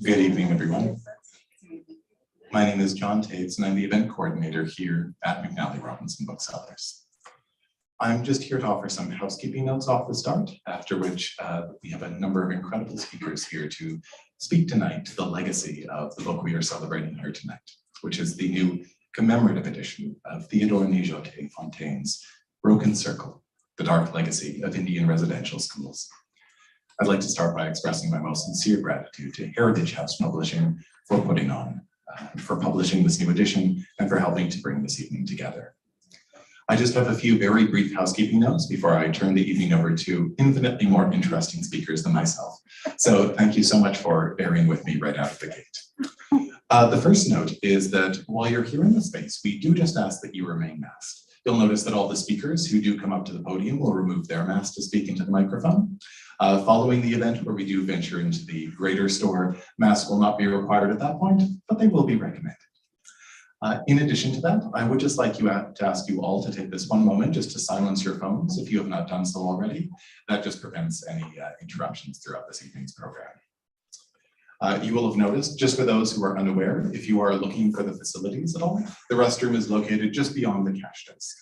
Good evening, everyone. My name is John Taves, and I'm the event coordinator here at McNally Robinson Booksellers. I'm just here to offer some housekeeping notes off the start, after which we have a number of incredible speakers here to speak tonight to the legacy of the book we are celebrating here tonight, which is the new commemorative edition of Theodore Niizhotay Fontaine's Broken Circle, The Dark Legacy of Indian Residential Schools. I'd like to start by expressing my most sincere gratitude to Heritage House Publishing for publishing this new edition and for helping to bring this evening together. I just have a few very brief housekeeping notes before I turn the evening over to infinitely more interesting speakers than myself. So thank you so much for bearing with me right out of the gate. The first note is that while you're here in the space, we do just ask that you remain masked. You'll notice that all the speakers who do come up to the podium will remove their mask to speak into the microphone. Following the event where we do venture into the greater store, masks will not be required at that point, but they will be recommended. In addition to that, I would just like to ask you all to take this one moment just to silence your phones if you have not done so already. That just prevents any interruptions throughout this evening's program. You will have noticed, just for those who are unaware, if you are looking for the facilities at all, the restroom is located just beyond the cash desk.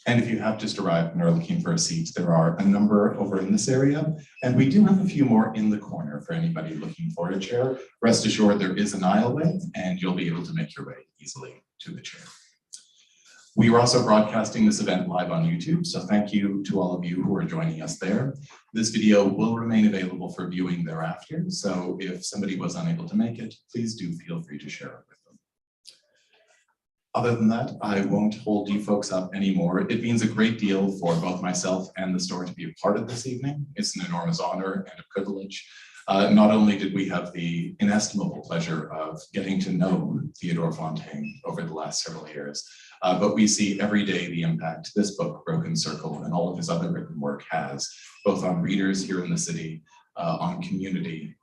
And if you have just arrived and are looking for a seat, there are a number over in this area, and we do have a few more in the corner for anybody looking for a chair. Rest assured there is an aisleway, and you'll be able to make your way easily to the chair. We are also broadcasting this event live on YouTube, so thank you to all of you who are joining us there. This video will remain available for viewing thereafter, so if somebody was unable to make it, please do feel free to share it with them. Other than that, I won't hold you folks up anymore. It means a great deal for both myself and the store to be a part of this evening. It's an enormous honor and a privilege. Not only did we have the inestimable pleasure of getting to know Theodore Fontaine over the last several years, but we see every day the impact this book, Broken Circle, and all of his other written work has, both on readers here in the city, on community,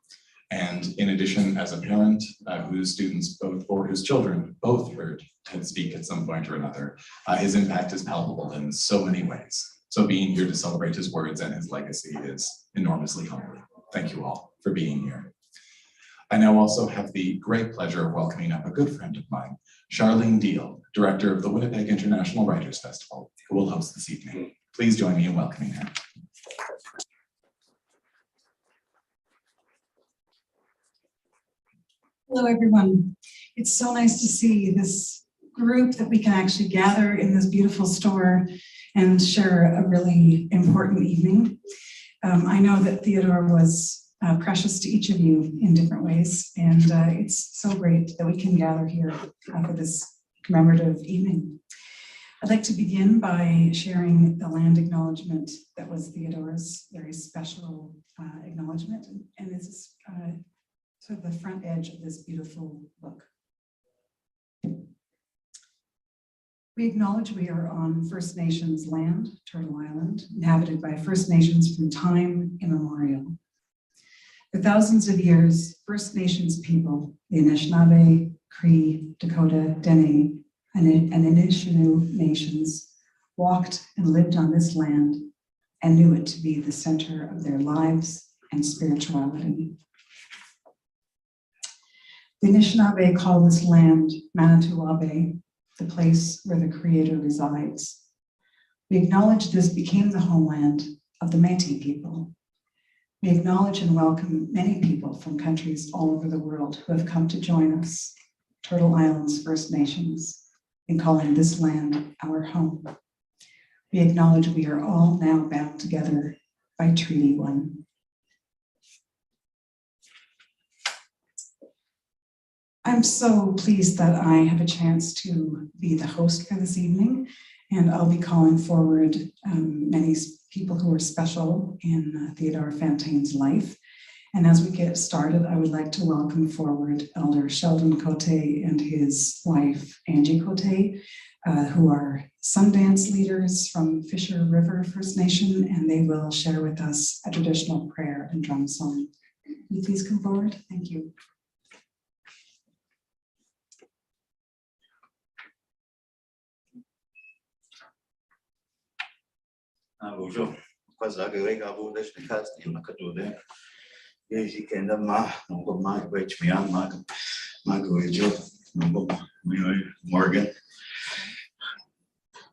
and in addition, as a parent whose students both, or whose children both heard Ted speak at some point or another, his impact is palpable in so many ways. So being here to celebrate his words and his legacy is enormously humbling. Thank you all for being here. I now also have the great pleasure of welcoming up a good friend of mine, Charlene Diehl, director of the Winnipeg International Writers Festival, who will host this evening. Please join me in welcoming her. Hello, everyone. It's so nice to see this group that we can actually gather in this beautiful store and share a really important evening. I know that Theodore was precious to each of you in different ways, and it's so great that we can gather here for this commemorative evening. I'd like to begin by sharing the land acknowledgement that was Theodore's very special acknowledgement, and this is sort of the front edge of this beautiful book. We acknowledge we are on First Nations land, Turtle Island, inhabited by First Nations from time immemorial. For thousands of years, First Nations people, the Anishinaabe, Cree, Dakota, Dene, and Anishinaabe nations, walked and lived on this land and knew it to be the center of their lives and spirituality. The Anishinaabe call this land Manitoulin, the place where the Creator resides. We acknowledge this became the homeland of the Métis people. We acknowledge and welcome many people from countries all over the world who have come to join us, Turtle Island's First Nations, in calling this land our home. We acknowledge we are all now bound together by Treaty 1. I'm so pleased that I have a chance to be the host for this evening, and I'll be calling forward many people who are special in Theodore Fontaine's life. And as we get started, I would like to welcome forward Elder Sheldon Cote and his wife, Angie Cote, who are Sundance leaders from Fisher River First Nation, and they will share with us a traditional prayer and drum song. Will you please come forward? Thank you. Bonjour. Quase agora acabou das casas e uma cadeira. E aí que ainda mais não vou mais ver me an Morgan.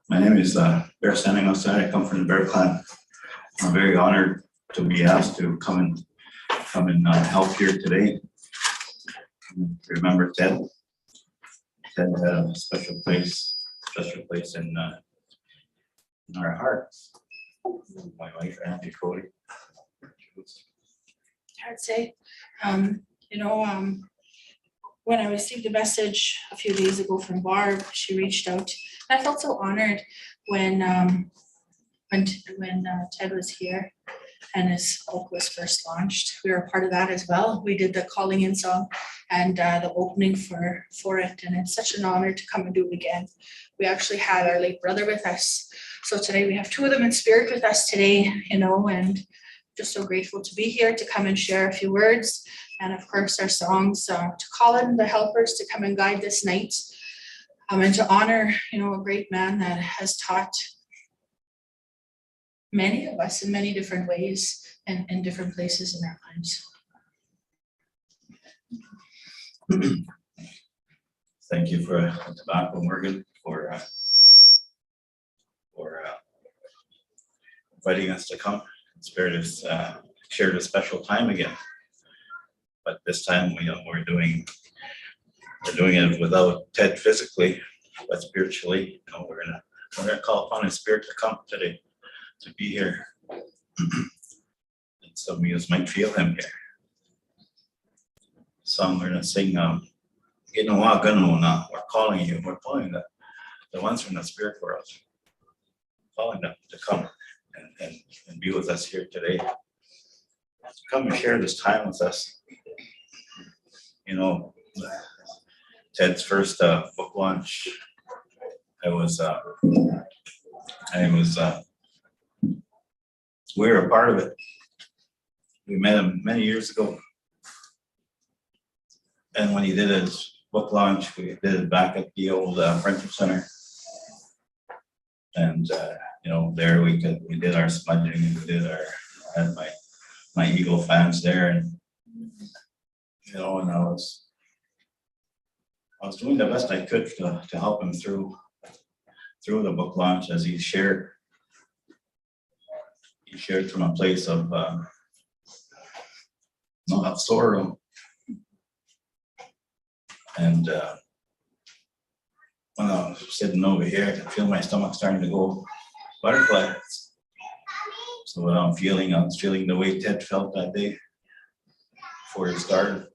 My name is Bear Standing Outside. I come from the Bear Clan. I'm very honored to be asked to come and help here today. Remember Ted. Ted had a special place in our hearts. My wife, Auntie Cody. I'd say, when I received a message a few days ago from Barb, she reached out. And I felt so honored when Ted was here and his book was first launched. We were a part of that as well. We did the calling in song and the opening for it, and it's such an honor to come and do it again. We actually had our late brother with us, so today we have two of them in spirit with us today, and just so grateful to be here to come and share a few words, and of course our songs, to call in the helpers to come and guide this night, and to honor a great man that has taught many of us in many different ways and in different places in our lives. Thank you for tobacco, Morgan, for inviting us to come. Spirit has shared a special time again, but this time we're doing it without Ted physically, but spiritually. We're gonna call upon his spirit to come today, to be here. And some of you might feel him here. Song we're gonna sing. We're calling you. We're calling the ones from the spirit world, calling them to come and be with us here today. Come and share this time with us. Ted's first book launch. We were a part of it. We met him many years ago. And when he did his book launch, we did it back at the old Friendship Center. And there we did our smudging, and I had my Eagle fans there, and and I was doing the best I could to help him through the book launch as he shared from a place of sorrow. And when I was sitting over here, I could feel my stomach starting to go butterflies. So what I was feeling the way Ted felt that day before he started.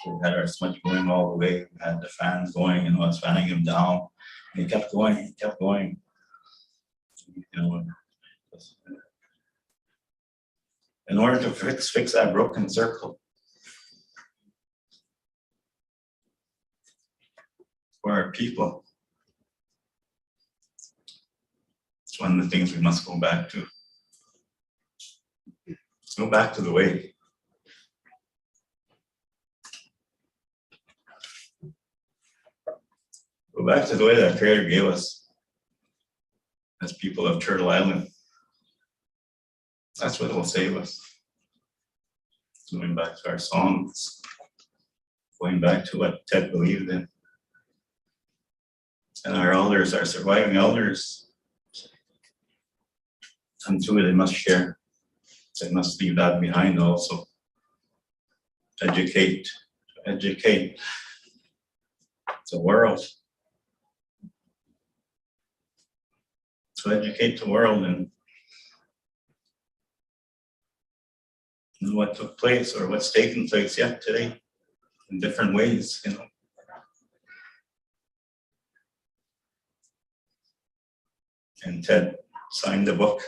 So we had our smudge going all the way, we had the fans going, I was fanning him down. And he kept going, in order to fix that broken circle. For our people. It's one of the things we must go back to. Let's go back to the way. Go back to the way that Creator gave us as people of Turtle Island. That's what will save us. Going back to our songs, going back to what Ted believed in. And our elders, our surviving elders, and through it, they must share. They must leave that behind also. Educate the world. To educate the world and what took place or what's taking place yet today in different ways, And Ted signed the book.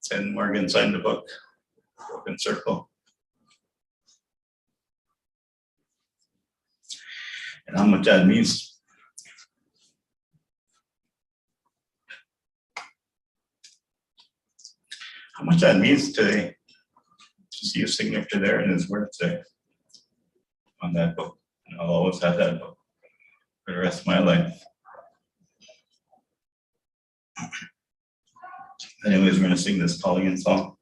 Ted Morgan signed the book, Broken Circle. And how much that means. How much that means today. To see a signature there and his words there on that book. And I'll always have that book for the rest of my life. Anyways, we're gonna sing this calling in song.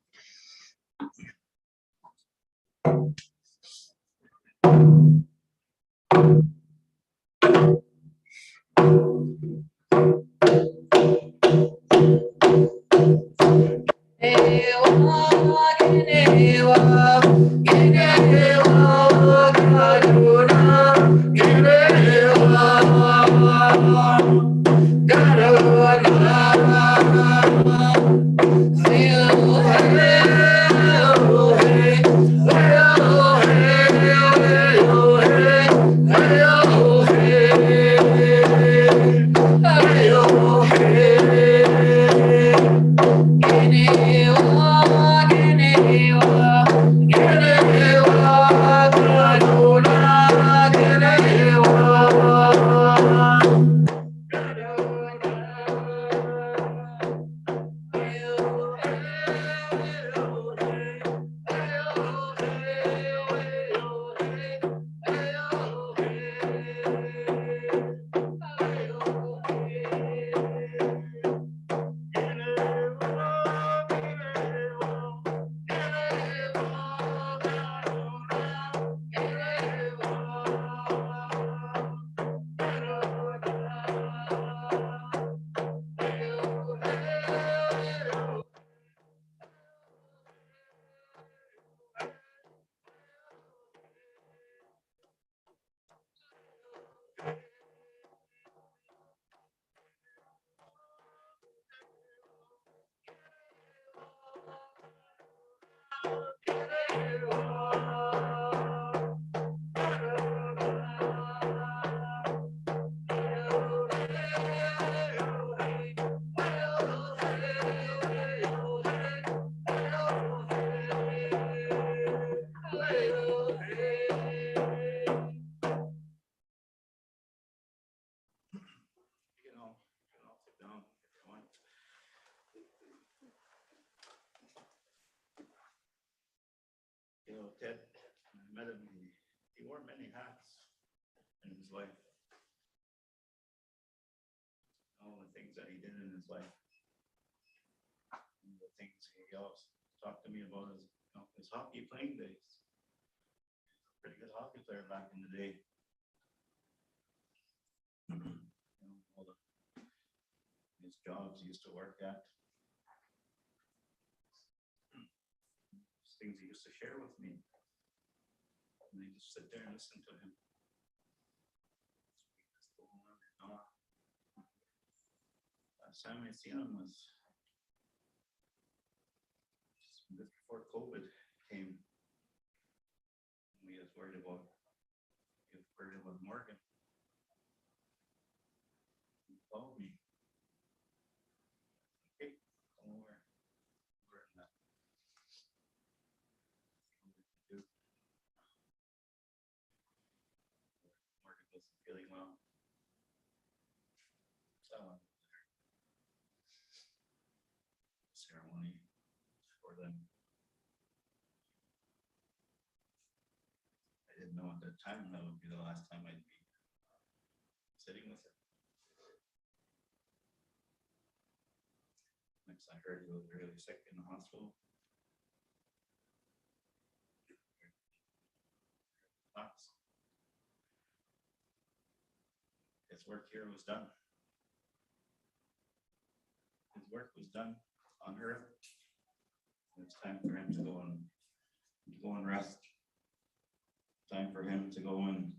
You know, Ted, I met him, he wore many hats in his life. All the things that he did in his life. And the things he always talked to me about his, you know, his hockey playing days. He was a pretty good hockey player back in the day. You know, all his jobs he used to work at. Things he used to share with me. And I just sit there and listen to him. Last time I seen him was just before COVID came. We was worried about Morgan. He called me. Hey, come over. We're in that. Morgan wasn't feeling well. So ceremony for them. I didn't know at that time that would be the last time I'd be sitting with him. Next I heard he was really sick in the hospital. His work here was done. His work was done on earth. It's time for him to go and rest. Time for him to go and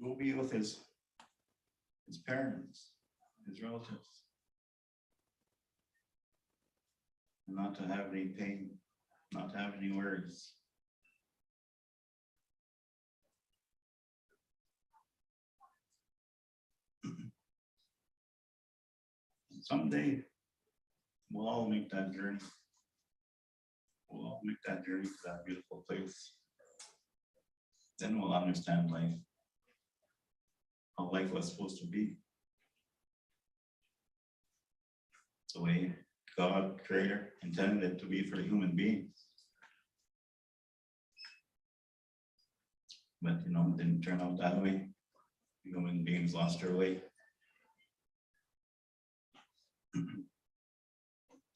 go be with his parents, his relatives, and not to have any pain, not to have any worries. Someday we'll all make that journey. We'll all make that journey to that beautiful place. Then we'll understand life, how life was supposed to be. The way God, Creator, intended it to be for human beings. But you know, it didn't turn out that way. Human beings lost their way.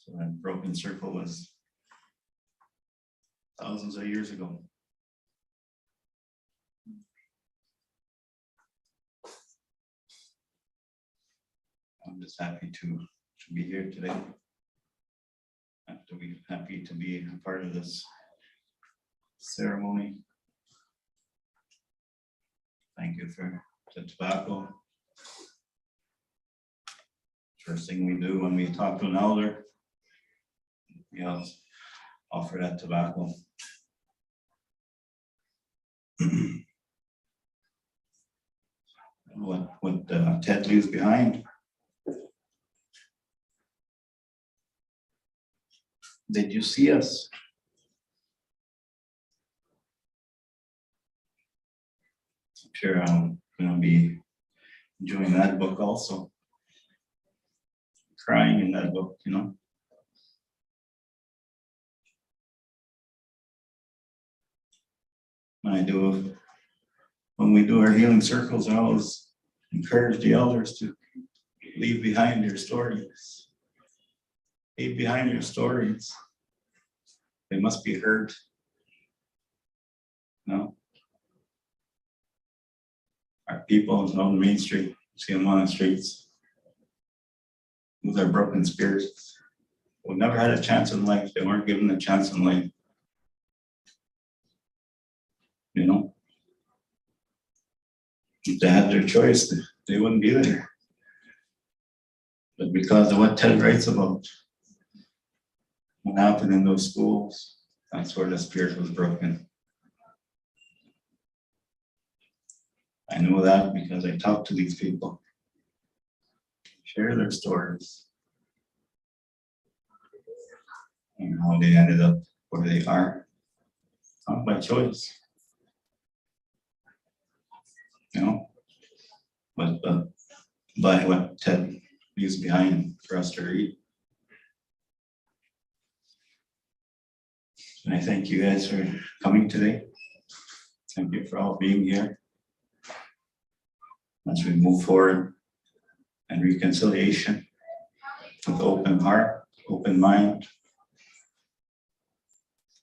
So that broken circle was thousands of years ago. I'm just happy to be here today. Happy to be a part of this ceremony. Thank you for the tobacco. First thing we do when we talk to an elder, we always offer that tobacco. What Ted leaves behind. Did you see us? I'm sure I'm gonna be enjoying that book also. Crying in that book, you know. When we do our healing circles, I always encourage the elders to leave behind your stories. Leave behind your stories. They must be heard. No. Our people on Main Street, see them on the streets, with their broken spirits, who never had a chance in life. They weren't given a chance in life. You know, if they had their choice, they wouldn't be there. But because of what Ted writes about, what happened in those schools, that's where the spirit was broken. I know that because I talk to these people, share their stories, and how they ended up where they are, not by choice. You know, but by what Ted leaves behind for us to read. And I thank you guys for coming today. Thank you for all being here. As we move forward and reconciliation with open heart, open mind,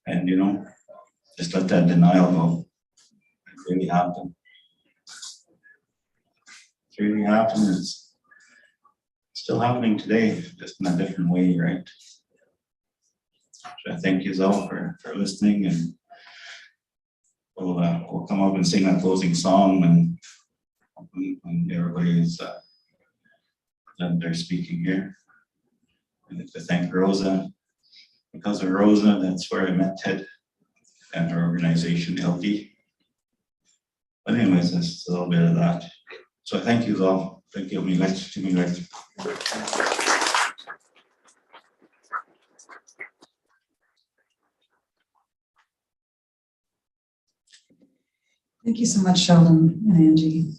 and you know, just let that denial go. It really happened. It's really happened. It's still happening today, just in a different way, right? So I thank you all for listening, and we'll come up and sing a closing song when everybody is done their speaking here. I'd like to thank Rosa. Because of Rosa, that's where I met Ted and her organization, LD. But anyways, that's a little bit of that. So thank you all. Thank you. Thank you so much, Sheldon and Angie.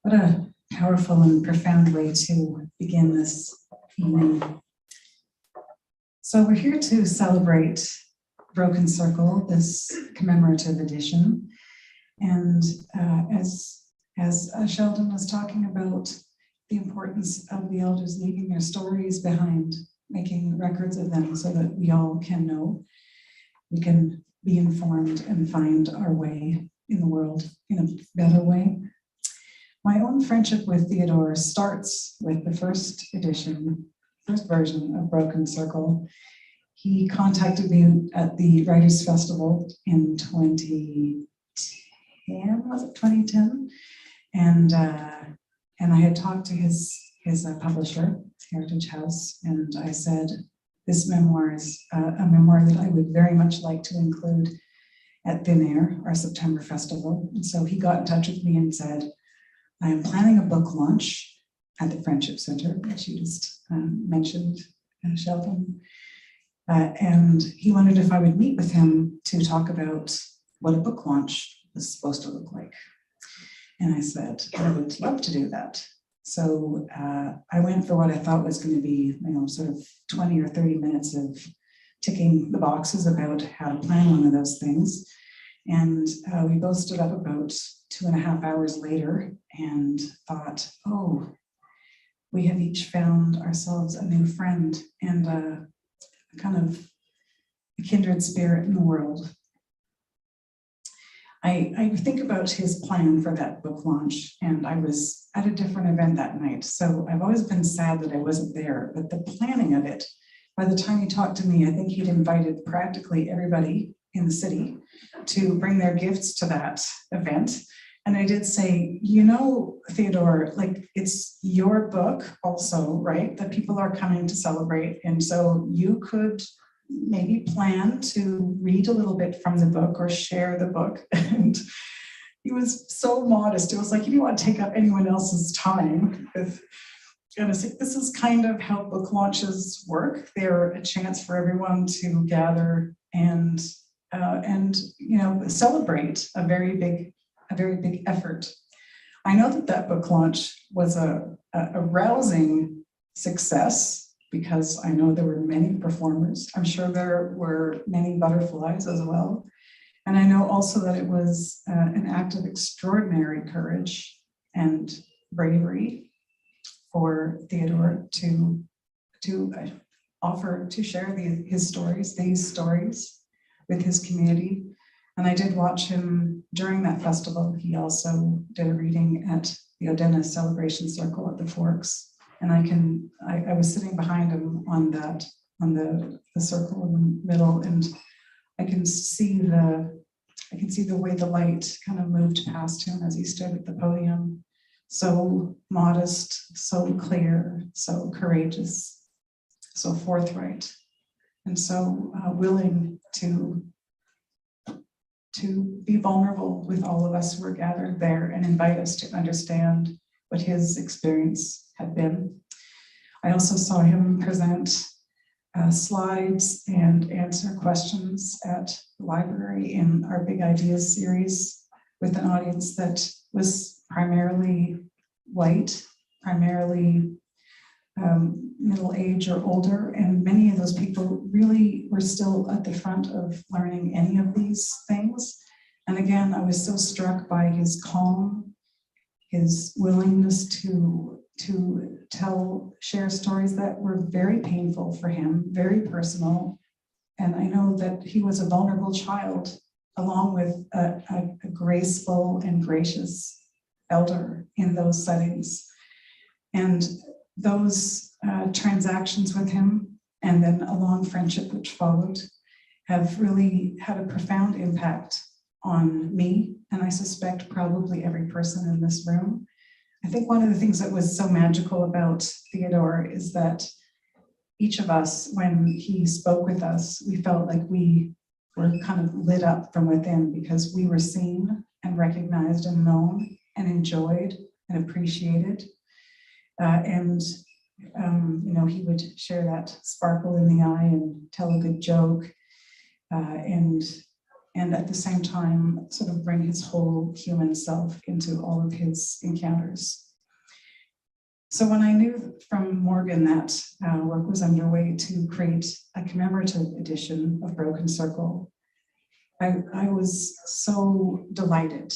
What a powerful and profound way to begin this evening. So we're here to celebrate Broken Circle, this commemorative edition. And as Sheldon was talking about the importance of the elders leaving their stories behind, making records of them so that we all can know, we can be informed and find our way in the world in a better way. My own friendship with Theodore starts with the first version of Broken Circle. He contacted me at the Writers' Festival in 2010, was it 2010? And I had talked to his publisher, Heritage House, and I said, this memoir is a memoir that I would very much like to include at Thin Air, our September festival. And so he got in touch with me and said, I am planning a book launch at the Friendship Center, which you just mentioned, Sheldon. And he wondered if I would meet with him to talk about what a book launch was supposed to look like. And I said, I would love to do that. So I went for what I thought was going to be, sort of 20 or 30 minutes of ticking the boxes about how to plan one of those things. And we both stood up about 2.5 hours later and thought, oh, we have each found ourselves a new friend and kind of a kindred spirit in the world. I think about his plan for that book launch, and I was at a different event that night. So I've always been sad that I wasn't there, but the planning of it, by the time he talked to me, I think he'd invited practically everybody in the city to bring their gifts to that event. And I did say, you know, Theodore, like it's your book also, right? That people are coming to celebrate. And so you could maybe plan to read a little bit from the book or share the book. And he was so modest. It was like, you don't want to take up anyone else's time. And I was like, this is kind of how book launches work. They're a chance for everyone to gather and you know, celebrate a very big effort. I know that book launch was a rousing success because I know there were many performers. I'm sure there were many butterflies as well. And I know also that it was an act of extraordinary courage and bravery for Theodore to offer to share these stories with his community. And I did watch him during that festival. He also did a reading at the Odena Celebration Circle at the Forks. And I was sitting behind him on the circle in the middle, and I can see the way the light kind of moved past him as he stood at the podium. So modest, so clear, so courageous, so forthright, and so willing to be vulnerable with all of us who were gathered there and invite us to understand what his experience had been. I also saw him present slides and answer questions at the library in our Big Ideas series with an audience that was primarily white, primarily middle age or older, and many of those people really were still at the front of learning any of these things. And again, I was so struck by his calm, his willingness to share stories that were very painful for him, very personal. And I know that he was a vulnerable child, along with a graceful and gracious elder in those settings. And those transactions with him, and then a long friendship which followed, have really had a profound impact on me, and I suspect probably every person in this room. I think one of the things that was so magical about Theodore is that each of us, when he spoke with us, we felt like we were kind of lit up from within because we were seen and recognized and known and enjoyed and appreciated. You know, he would share that sparkle in the eye and tell a good joke, and at the same time sort of bring his whole human self into all of his encounters. So when I knew from Morgan that work was underway to create a commemorative edition of Broken Circle, I was so delighted.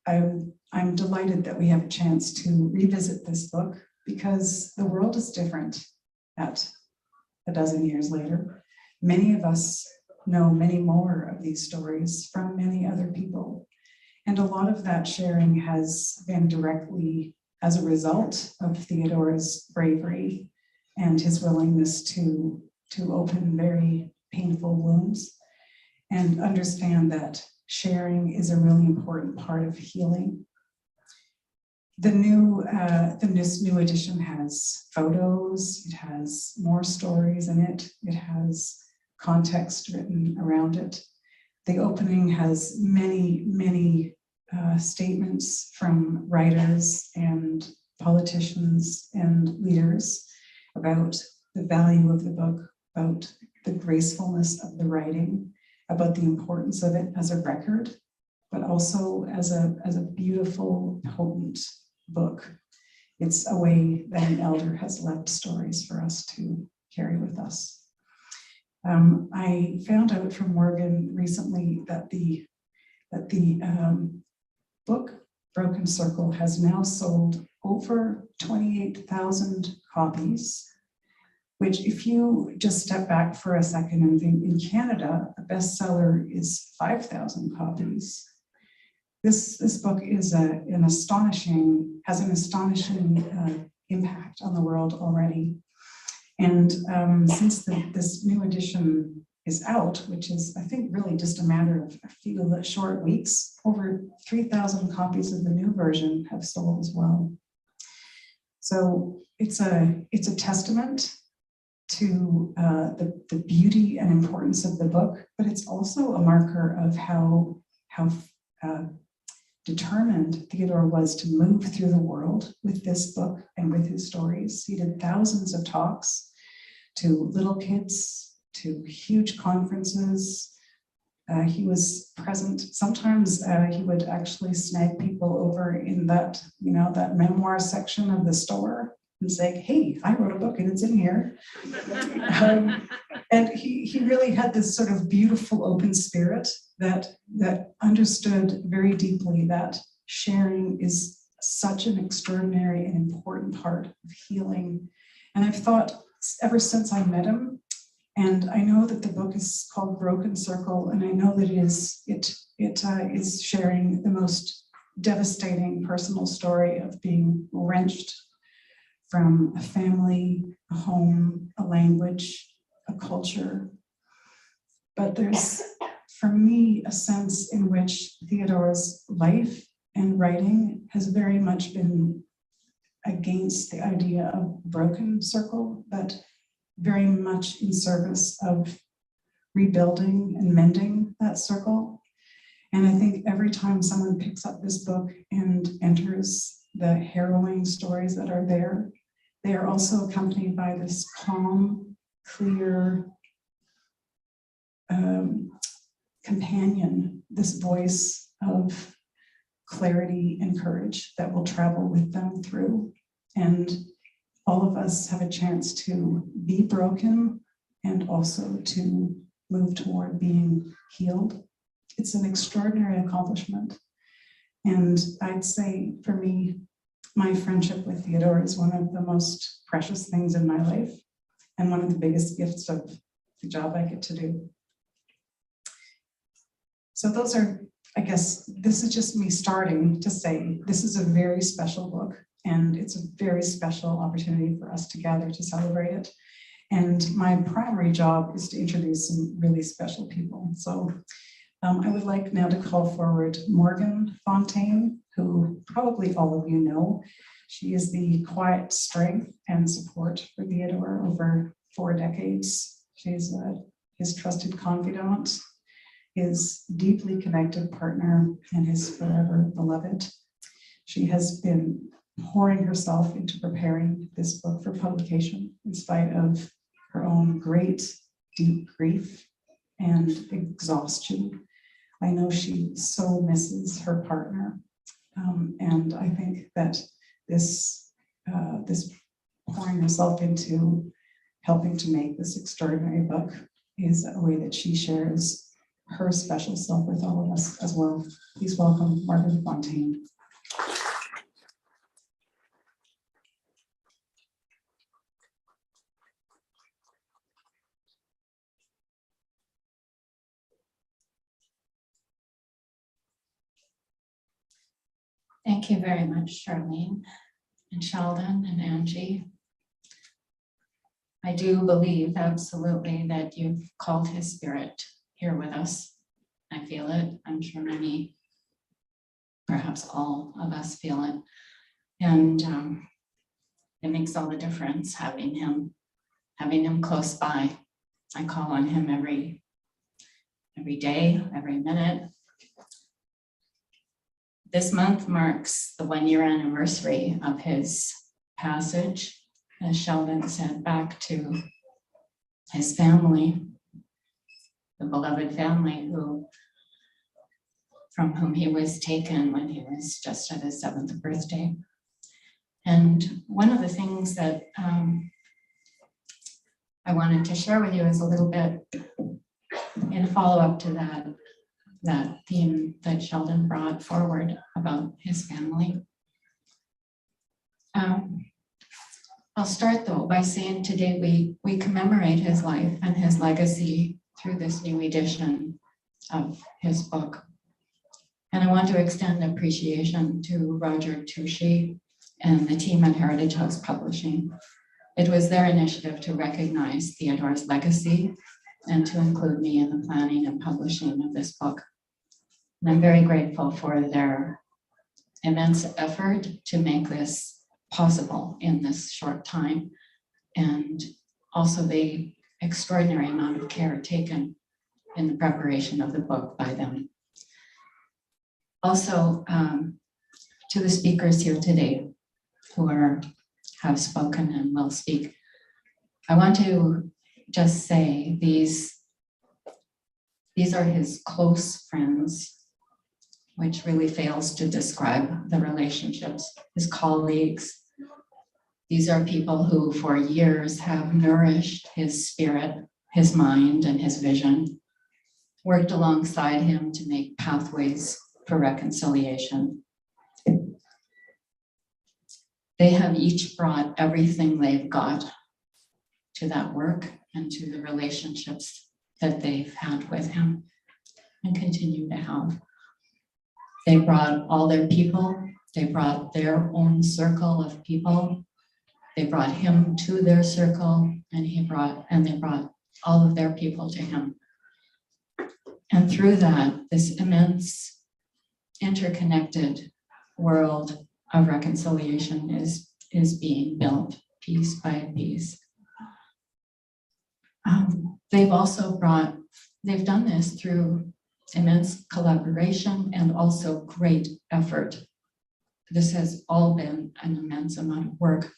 I'm delighted that we have a chance to revisit this book, because the world is different at a dozen years later. Many of us know many more of these stories from many other people. And a lot of that sharing has been directly as a result of Theodore's bravery and his willingness to open very painful wounds and understand that sharing is a really important part of healing. This new edition has photos, it has more stories in it, it has context written around it. The opening has many statements from writers and politicians and leaders about the value of the book, about the gracefulness of the writing, about the importance of it as a record, but also as a beautiful, potent book. It's a way that an elder has left stories for us to carry with us. I found out from Morgan recently that the book Broken Circle has now sold over 28,000 copies. which if you just step back for a second and think, in Canada, a bestseller is 5,000 copies. This book is has an astonishing impact on the world already. And since this new edition is out, which is, I think, really just a matter of a few short weeks, over 3,000 copies of the new version have sold as well. So it's a testament to the beauty and importance of the book, but it's also a marker of how determined Theodore was to move through the world with this book and with his stories. He did thousands of talks to little kids, to huge conferences. He was present. Sometimes he would actually snag people over in that memoir section of the store and say, hey, I wrote a book and it's in here. And he really had this sort of beautiful open spirit that understood very deeply that sharing is such an extraordinary and important part of healing. And I've thought ever since I met him, and I know that the book is called Broken Circle, and I know that it is sharing the most devastating personal story of being wrenched from a family, a home, a language, a culture. But there's, for me, a sense in which Theodore's life and writing has very much been against the idea of broken circle, but very much in service of rebuilding and mending that circle. And I think every time someone picks up this book and enters the harrowing stories that are there, they are also accompanied by this calm, clear companion, this voice of clarity and courage that will travel with them through. And all of us have a chance to be broken and also to move toward being healed. It's an extraordinary accomplishment. And I'd say for me, my friendship with Theodore is one of the most precious things in my life and one of the biggest gifts of the job I get to do. So those are, I guess, this is just me starting to say, this is a very special book and it's a very special opportunity for us to gather to celebrate it. And my primary job is to introduce some really special people. So I would like now to call forward Morgan Fontaine, who probably all of you know. She is the quiet strength and support for Theodore over 4 decades. She's his trusted confidant, his deeply connected partner, and his forever beloved. She has been pouring herself into preparing this book for publication in spite of her own great deep grief and exhaustion. I know she so misses her partner. And I think that this pouring herself into helping to make this extraordinary book is a way that she shares her special self with all of us as well. Please welcome Morgan Fontaine. Thank you very much, Charlene and Sheldon and Angie. I do believe absolutely that you've called his spirit here with us. I feel it. I'm sure many, perhaps all of us feel it. And it makes all the difference having him close by. I call on him every day, every minute. This month marks the 1-year anniversary of his passage, as Sheldon said, back to his family, the beloved family from whom he was taken when he was just at his 7th birthday. And one of the things that I wanted to share with you is a little bit in follow-up to that theme that Sheldon brought forward about his family. I'll start though by saying today we commemorate his life and his legacy through this new edition of his book. And I want to extend appreciation to Roger Touchy and the team at Heritage House Publishing. It was their initiative to recognize Theodore's legacy and to include me in the planning and publishing of this book. And I'm very grateful for their immense effort to make this possible in this short time, and also the extraordinary amount of care taken in the preparation of the book by them. Also, to the speakers here today who have spoken and will speak, I want to just say these are his close friends, which really fails to describe the relationships, his colleagues. These are people who for years have nourished his spirit, his mind, and his vision, worked alongside him to make pathways for reconciliation. They have each brought everything they've got to that work and to the relationships that they've had with him and continue to have. They brought all their people, they brought their own circle of people, they brought him to their circle, and they brought all of their people to him. And through that, this immense interconnected world of reconciliation is being built piece by piece. They've done this through immense collaboration and also great effort. This has all been an immense amount of work.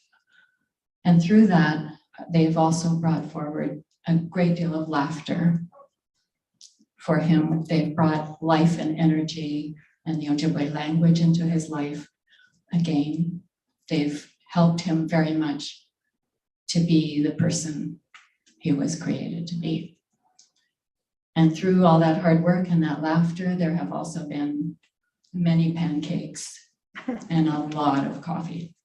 And through that, they've also brought forward a great deal of laughter for him. They've brought life and energy and the Ojibwe language into his life again. They've helped him very much to be the person he was created to be. And through all that hard work and that laughter, there have also been many pancakes and a lot of coffee.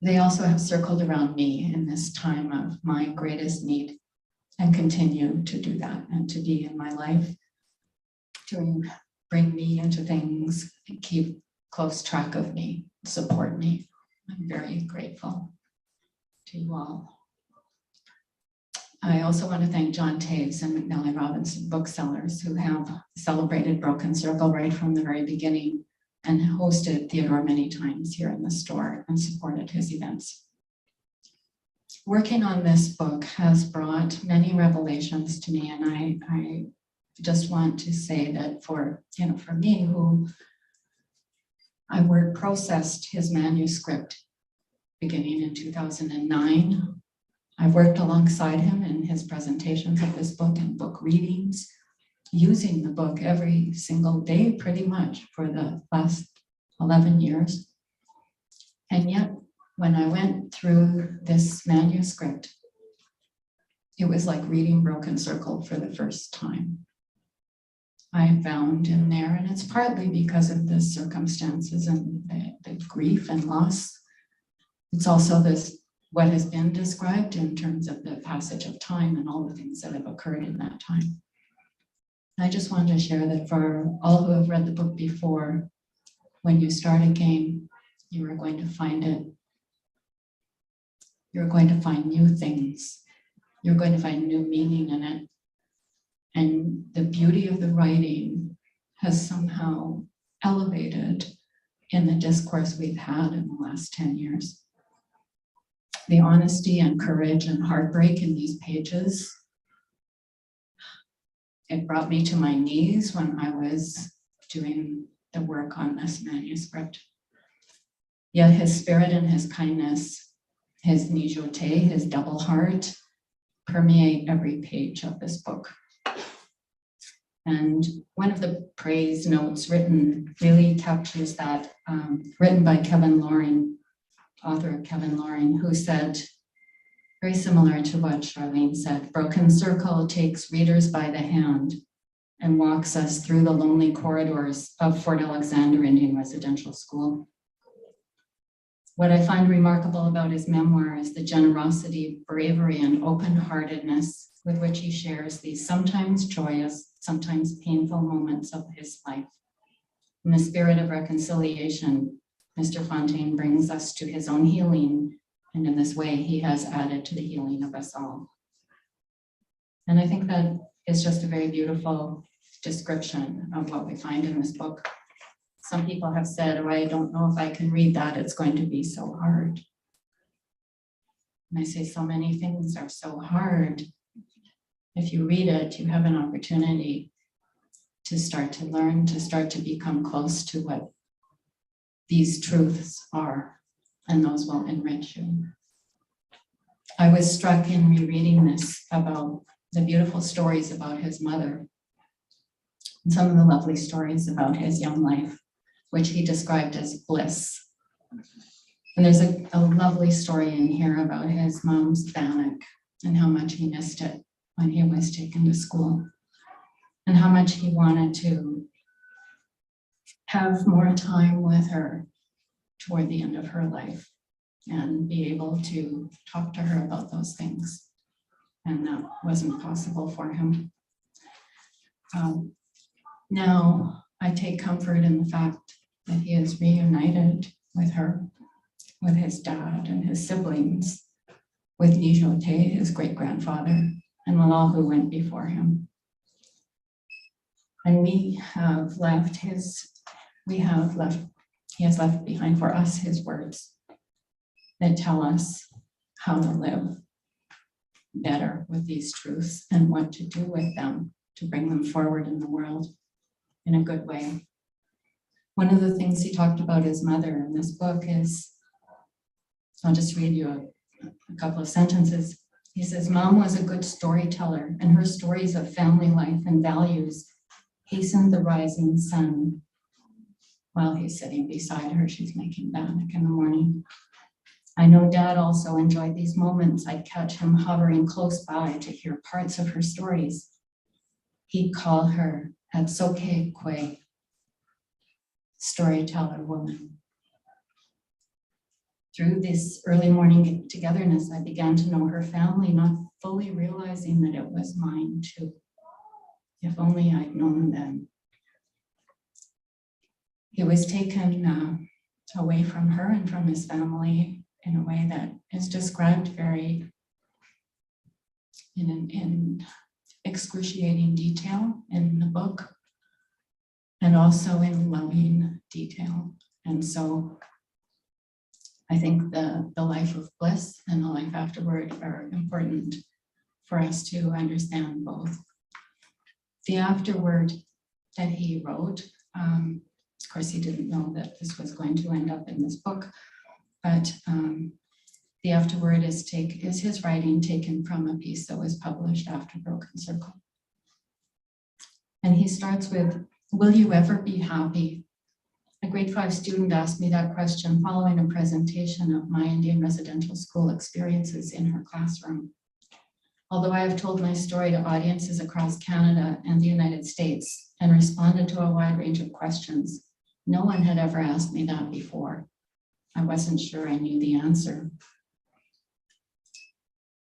They also have circled around me in this time of my greatest need and continue to do that and to be in my life, to bring me into things and keep close track of me, support me. I'm very grateful to you all. I also want to thank John Taves and McNally Robinson booksellers who have celebrated Broken Circle right from the very beginning and hosted Theodore many times here in the store and supported his events. Working on this book has brought many revelations to me, and I just want to say that for me, who I processed his manuscript beginning in 2009. I've worked alongside him in his presentations of this book and book readings, using the book every single day pretty much for the last 11 years. And yet, when I went through this manuscript, it was like reading Broken Circle for the first time. I found in there, and it's partly because of the circumstances and the grief and loss. It's also what has been described in terms of the passage of time and all the things that have occurred in that time. I just wanted to share that for all who have read the book before, when you start again, you are going to find it. You're going to find new things. You're going to find new meaning in it. And the beauty of the writing has somehow elevated in the discourse we've had in the last 10 years. The honesty and courage and heartbreak in these pages, it brought me to my knees when I was doing the work on this manuscript. Yet his spirit and his kindness, his Niizhotay, his double heart, permeate every page of this book. And one of the praise notes written really captures that, written by Kevin Loring, author Kevin Loring, who said, very similar to what Charlene said, Broken Circle takes readers by the hand and walks us through the lonely corridors of Fort Alexander Indian Residential School. What I find remarkable about his memoir is the generosity, bravery, and open-heartedness with which he shares these sometimes joyous, sometimes painful moments of his life. In the spirit of reconciliation, Mr. Fontaine brings us to his own healing, and in this way, he has added to the healing of us all. And I think that is just a very beautiful description of what we find in this book. Some people have said, oh, I don't know if I can read that, it's going to be so hard. And I say, so many things are so hard. If you read it, you have an opportunity to start to learn, to start to become close to what these truths are, and those will enrich you. I was struck in rereading this about the beautiful stories about his mother, and some of the lovely stories about his young life, which he described as bliss. And there's a lovely story in here about his mom's bannock and how much he missed it when he was taken to school, and how much he wanted to have more time with her toward the end of her life and be able to talk to her about those things. And that wasn't possible for him. Now I take comfort in the fact that he is reunited with her, with his dad and his siblings, with Niizhotay, his great-grandfather, and with all who went before him. And he has left behind for us his words that tell us how to live better with these truths and what to do with them to bring them forward in the world in a good way. One of the things he talked about his mother in this book is, I'll just read you a couple of sentences. He says, Mom was a good storyteller, and her stories of family life and values hastened the rising sun. While he's sitting beside her, she's making bannock in the morning. I know Dad also enjoyed these moments. I'd catch him hovering close by to hear parts of her stories. He'd call her Atsoke Kwe, storyteller woman. Through this early morning togetherness, I began to know her family, not fully realizing that it was mine too. If only I'd known then. He was taken away from her and from his family in a way that is described very in excruciating detail in the book, and also in loving detail. And so I think the life of bliss and the life afterward are important for us to understand both. The afterword that he wrote, of course, he didn't know that this was going to end up in this book, but the afterword is his writing taken from a piece that was published after Broken Circle. And he starts with, will you ever be happy? A grade 5 student asked me that question following a presentation of my Indian residential school experiences in her classroom. Although I have told my story to audiences across Canada and the United States and responded to a wide range of questions, no one had ever asked me that before. I wasn't sure I knew the answer.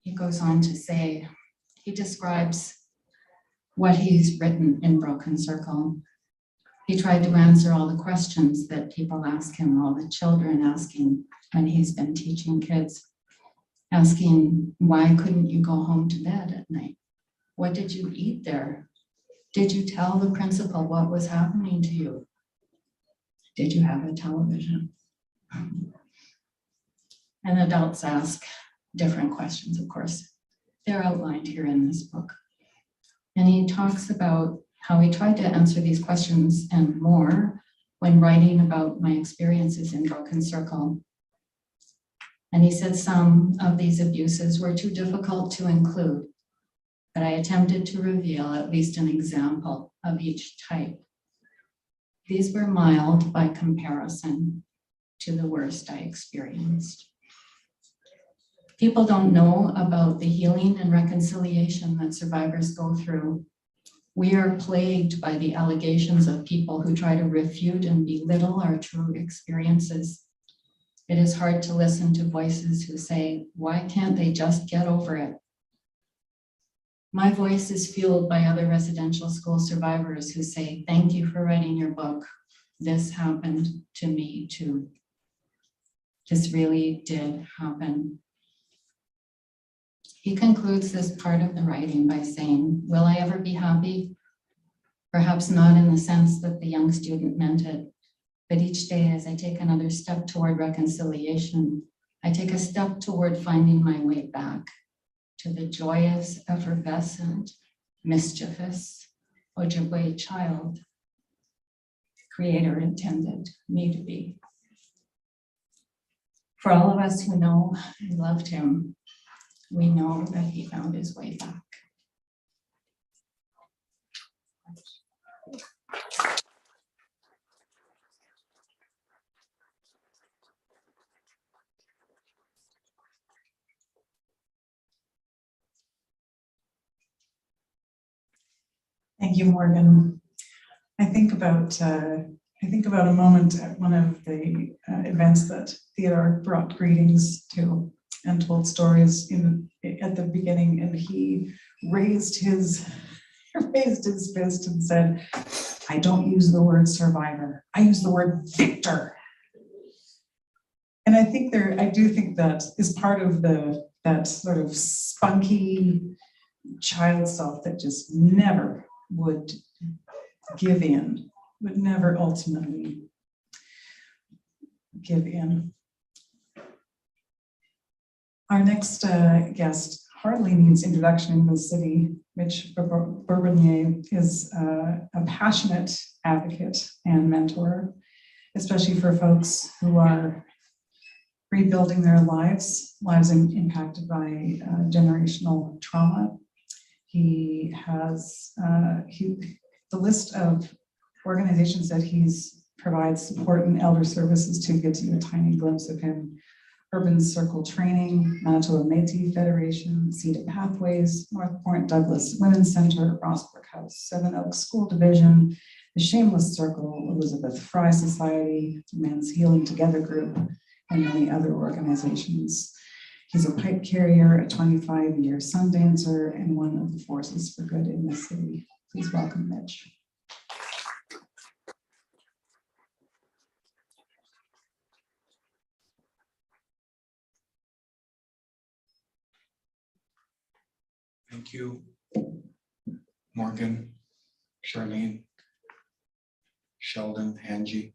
He goes on to say, he describes what he's written in Broken Circle. He tried to answer all the questions that people ask him, all the children asking when he's been teaching kids, asking, why couldn't you go home to bed at night? What did you eat there? Did you tell the principal what was happening to you? Did you have a television? And adults ask different questions, of course. They're outlined here in this book. And he talks about how he tried to answer these questions and more when writing about my experiences in Broken Circle. And he said some of these abuses were too difficult to include, but I attempted to reveal at least an example of each type. These were mild by comparison to the worst I experienced. People don't know about the healing and reconciliation that survivors go through. We are plagued by the allegations of people who try to refute and belittle our true experiences. It is hard to listen to voices who say, why can't they just get over it? My voice is fueled by other residential school survivors who say, thank you for writing your book. This happened to me too. This really did happen. He concludes this part of the writing by saying, will I ever be happy? Perhaps not in the sense that the young student meant it, but each day as I take another step toward reconciliation, I take a step toward finding my way back to the joyous, effervescent, mischievous Ojibwe child Creator intended me to be. For all of us who know and loved him, we know that he found his way back. Thank you, Morgan. I think about a moment at one of the events that Theodore brought greetings to and told stories at the beginning, and he raised his fist and said, I don't use the word survivor, I use the word victor. And I do think that is part of that sort of spunky child self that just never would give in, would never ultimately give in. Our next guest hardly needs introduction in the city. Mitch Bourbonnier is a passionate advocate and mentor, especially for folks who are rebuilding their lives impacted by generational trauma. He has the list of organizations that he's provides support and elder services to gives you a tiny glimpse of him. Urban Circle Training, Manitoba Métis Federation, Cedar Pathways, North Point Douglas Women's Center, Rossbrook House, Seven Oaks School Division, the Shameless Circle, Elizabeth Fry Society, Men's Healing Together Group, and many other organizations. He's a pipe carrier, a 25-year sun dancer, and one of the forces for good in the city. Please welcome Mitch. Thank you, Morgan, Charlene, Sheldon, Angie.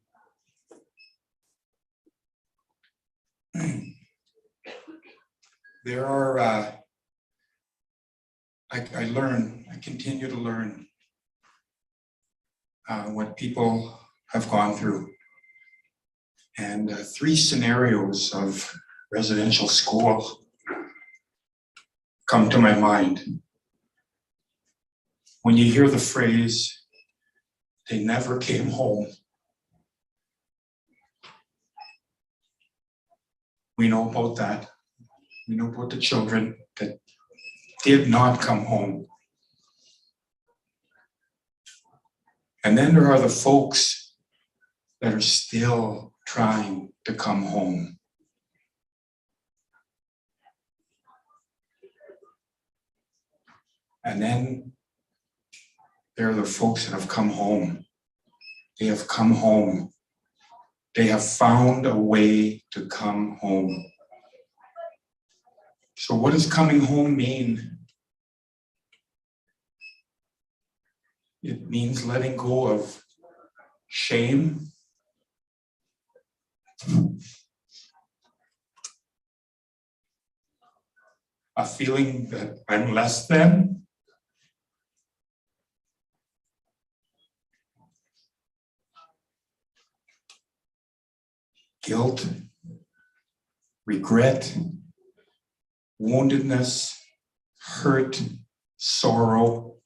There are, I continue to learn what people have gone through. And 3 scenarios of residential school come to my mind. When you hear the phrase, they never came home. We know about that. We know about the children that did not come home. And then there are the folks that are still trying to come home. And then there are the folks that have come home. They have come home. They have found a way to come home. So what does coming home mean? It means letting go of shame, a feeling that I'm less than, guilt, regret, woundedness, hurt, sorrow,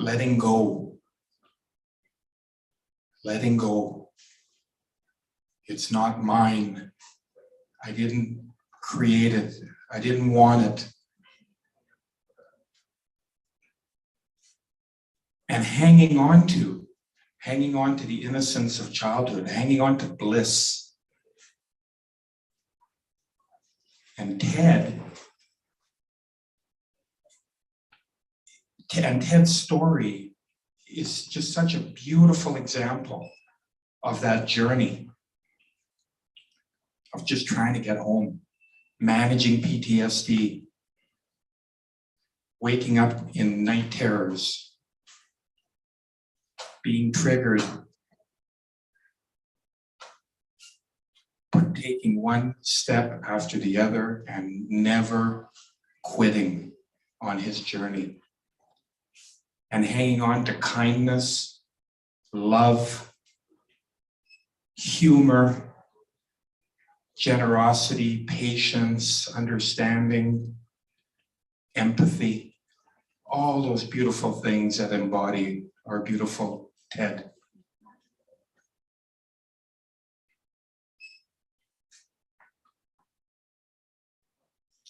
letting go. Letting go. It's not mine. I didn't create it. I didn't want it. And hanging hanging on to the innocence of childhood, hanging on to bliss. And Ted's story is just such a beautiful example of that journey of just trying to get home, managing PTSD, waking up in night terrors, being triggered, but taking one step after the other and never quitting on his journey, and hanging on to kindness, love, humor, generosity, patience, understanding, empathy, all those beautiful things that embody our beautiful Ted.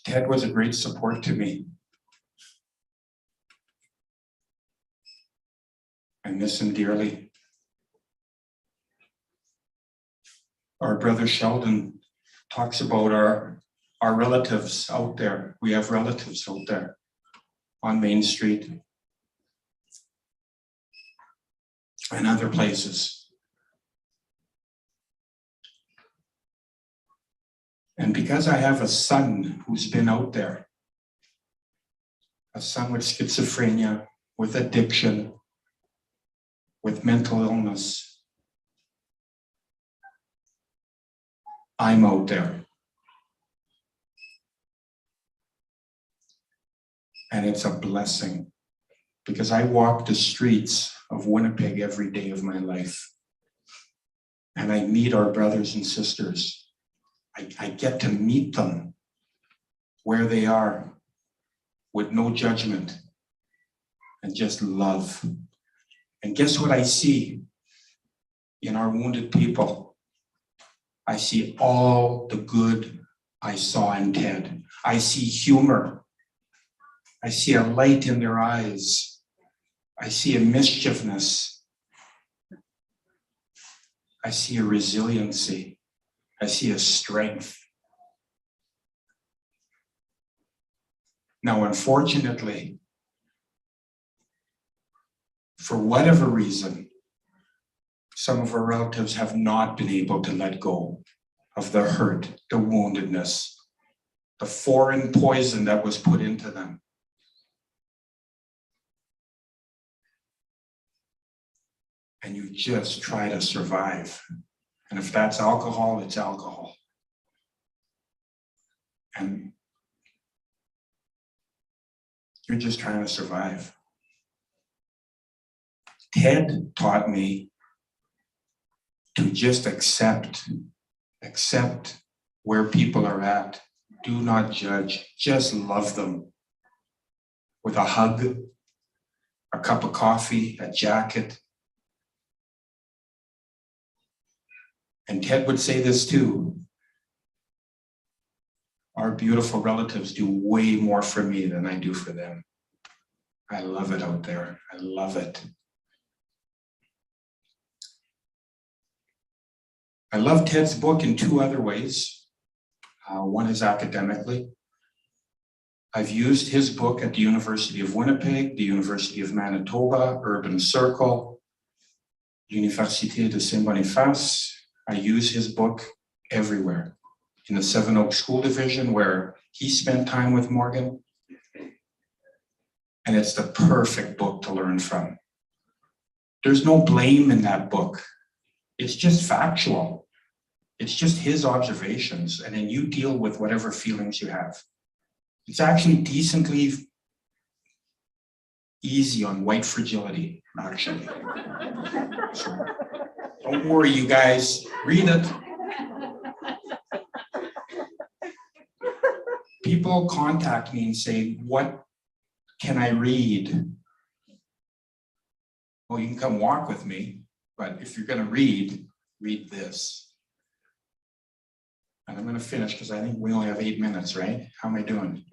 Ted was a great support to me. I miss him dearly. Our brother Sheldon talks about our relatives out there. We have relatives out there on Main Street and other places. And because I have a son who's been out there, a son with schizophrenia, with addiction, with mental illness, I'm out there. And it's a blessing because I walk the streets of Winnipeg every day of my life. And I meet our brothers and sisters. I get to meet them where they are with no judgment and just love. And guess what I see in our wounded people? I see all the good I saw in Ted. I see humor. I see a light in their eyes. I see a mischievousness. I see a resiliency. I see a strength. Now, unfortunately, for whatever reason, some of our relatives have not been able to let go of the hurt, the woundedness, the foreign poison that was put into them. And you just try to survive. And if that's alcohol, it's alcohol. And you're just trying to survive. Ted taught me to just accept where people are at. Do not judge, just love them. With a hug, a cup of coffee, a jacket. And Ted would say this too. Our beautiful relatives do way more for me than I do for them. I love it out there. I love it. I love Ted's book in two other ways. One is academically. I've used his book at the University of Winnipeg, the University of Manitoba, Urban Circle, Université de Saint-Boniface. I use his book everywhere. In the Seven Oaks School Division where he spent time with Morgan. And it's the perfect book to learn from. There's no blame in that book. It's just factual. It's just his observations, and then you deal with whatever feelings you have. It's actually decently easy on white fragility, actually. So don't worry, you guys, read it. People contact me and say, what can I read? Well, you can come walk with me, but if you're gonna read this. And I'm gonna finish because I think we only have 8 minutes, right? How am I doing?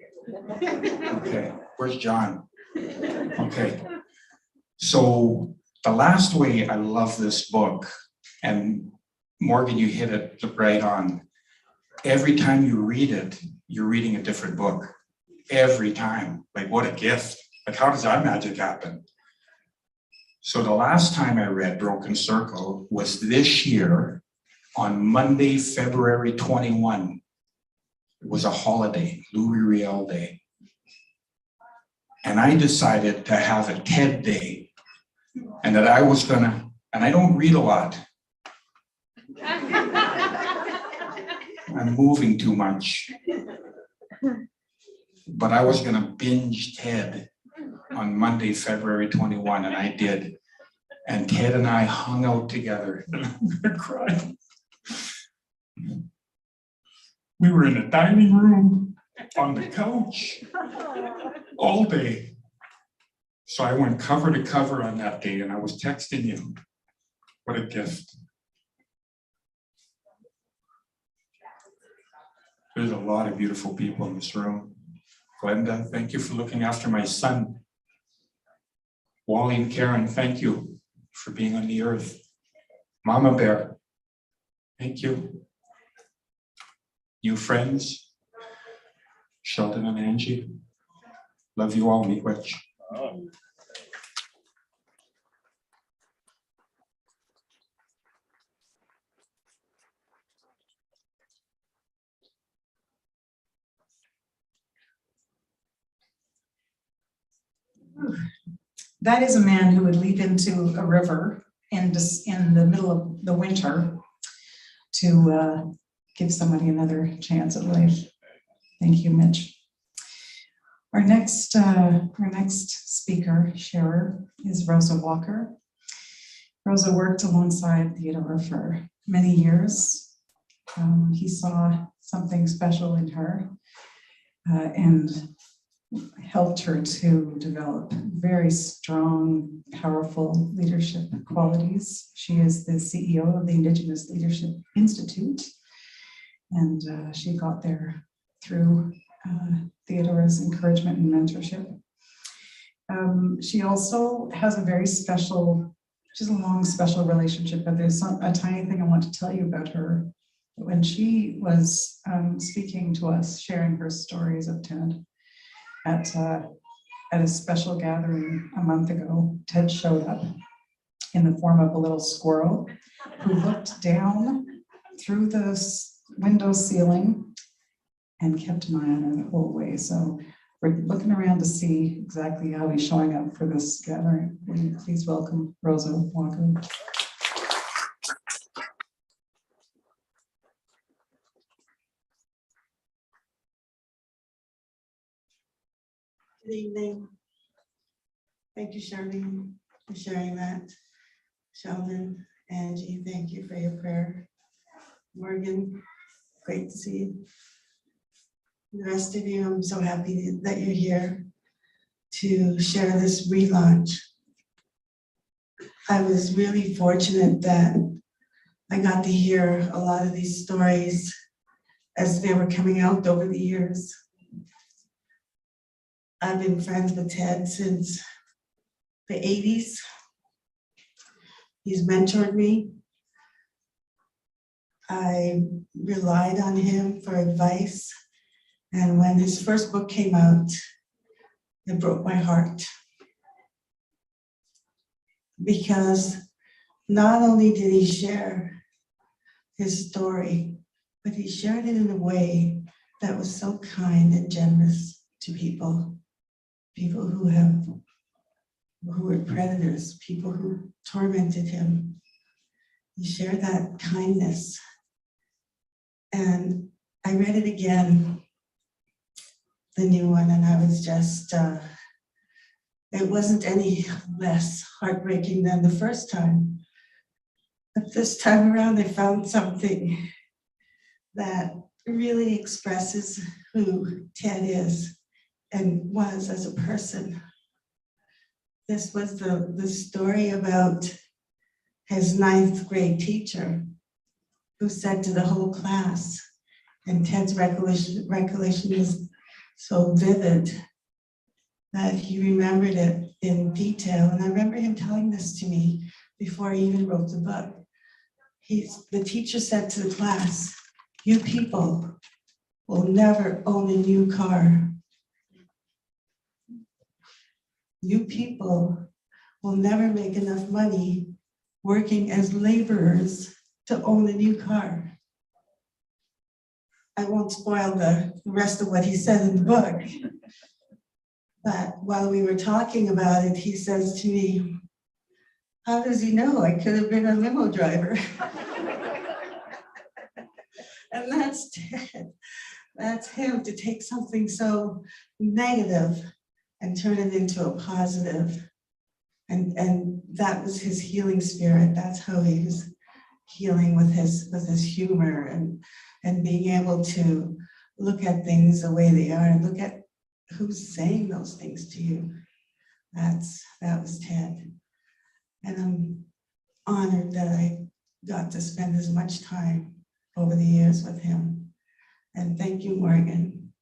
Okay, where's John? Okay, so The last way I love this book, and Morgan, you hit it right on. Every time you read it, you're reading a different book. Every time. Like, what a gift. Like, how does that magic happen? So the last time I read Broken Circle was this year on Monday, February 21. It was a holiday, Louis Riel Day. And I decided to have a TED Day, and that I was gonna, and I don't read a lot. I'm moving too much. But I was gonna binge TED on Monday, February 21, and I did. And Ted and I hung out together. I'm gonna cry. We were in the dining room on the couch all day. So I went cover to cover on that day, and I was texting you. What a gift. There's a lot of beautiful people in this room. Glenda, thank you for looking after my son. Wally and Karen, thank you for being on the earth. Mama Bear, thank you. New friends, Sheldon and Angie. Love you all, Miigwech. That is a man who would leap into a river in the middle of the winter to give somebody another chance at life. Thank you, Mitch. Our next speaker, sharer, is Rosa Walker. Rosa worked alongside Theodore for many years. He saw something special in her and helped her to develop very strong, powerful leadership qualities. She is the CEO of the Indigenous Leadership Institute, and she got there through Theodore's encouragement and mentorship. She also has a very special, she's a long, special relationship, but there's a tiny thing I want to tell you about her. When she was speaking to us, sharing her stories of TED, at a special gathering a month ago, Ted showed up in the form of a little squirrel who looked down through the window ceiling and kept an eye on her the whole way. So we're looking around to see exactly how he's showing up for this gathering. Will you please welcome Rosa Walker. Good evening. Thank you, Charlene, for sharing that. Sheldon, Angie, thank you for your prayer. Morgan, great to see you. The rest of you, I'm so happy that you're here to share this relaunch. I was really fortunate that I got to hear a lot of these stories as they were coming out over the years. I've been friends with Ted since the 80s. He's mentored me. I relied on him for advice. And when his first book came out, it broke my heart. Because not only did he share his story, but he shared it in a way that was so kind and generous to people. People who were predators, people who tormented him. He shared that kindness. And I read it again, the new one, and I was just, it wasn't any less heartbreaking than the first time. But this time around, I found something that really expresses who Ted is and was as a person. This was the story about his 9th grade teacher who said to the whole class, and Ted's recollection is so vivid, that he remembered it in detail. And I remember him telling this to me before he even wrote the book. The teacher said to the class, "You people will never own a new car. You people will never make enough money working as laborers to own a new car." I won't spoil the rest of what he said in the book. But while we were talking about it, he says to me, "How does he know? I could have been a limo driver." And that's Ted. That's him, to take something so negative and turn it into a positive. And that was his healing spirit. That's how he was healing, with his humor and being able to look at things the way they are and look at who's saying those things to you. That was Ted. And I'm honored that I got to spend as much time over the years with him. And thank you, Morgan,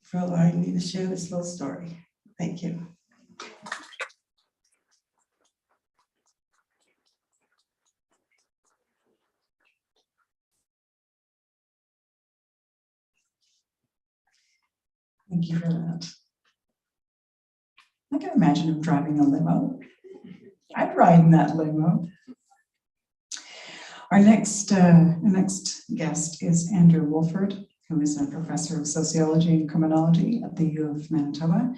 for allowing me to share this little story. Thank you. Thank you for that. I can imagine him driving a limo. I'd ride in that limo. Our next guest is Andrew Wolford, who is a professor of sociology and criminology at the U of Manitoba,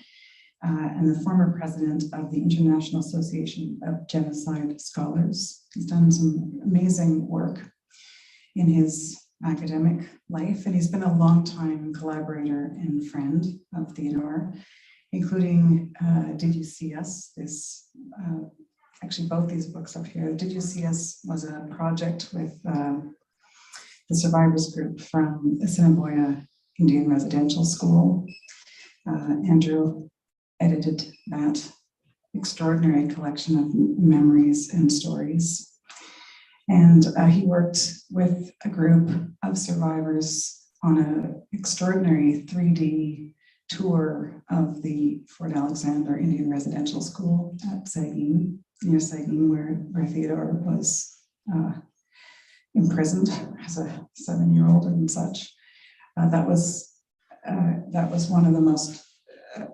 and the former president of the International Association of Genocide Scholars. He's done some amazing work in his academic life, and he's been a longtime collaborator and friend of Theodore, including Did You See Us? Actually, both these books up here. Did You See Us was a project with the survivors group from Assiniboia Indian Residential School. Andrew edited that extraordinary collection of memories and stories. And he worked with a group of survivors on an extraordinary 3D tour of the Fort Alexander Indian Residential School at Saugeen, near Saugeen, where Theodore was imprisoned as a 7-year-old and such. That was one of the most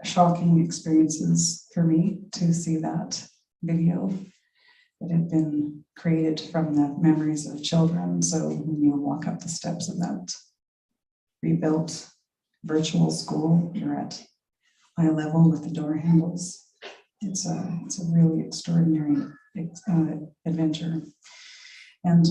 shocking experiences for me, to see that video that had been created from the memories of children. So when you walk up the steps of that rebuilt virtual school, you're at eye level with the door handles. It's a really extraordinary adventure. And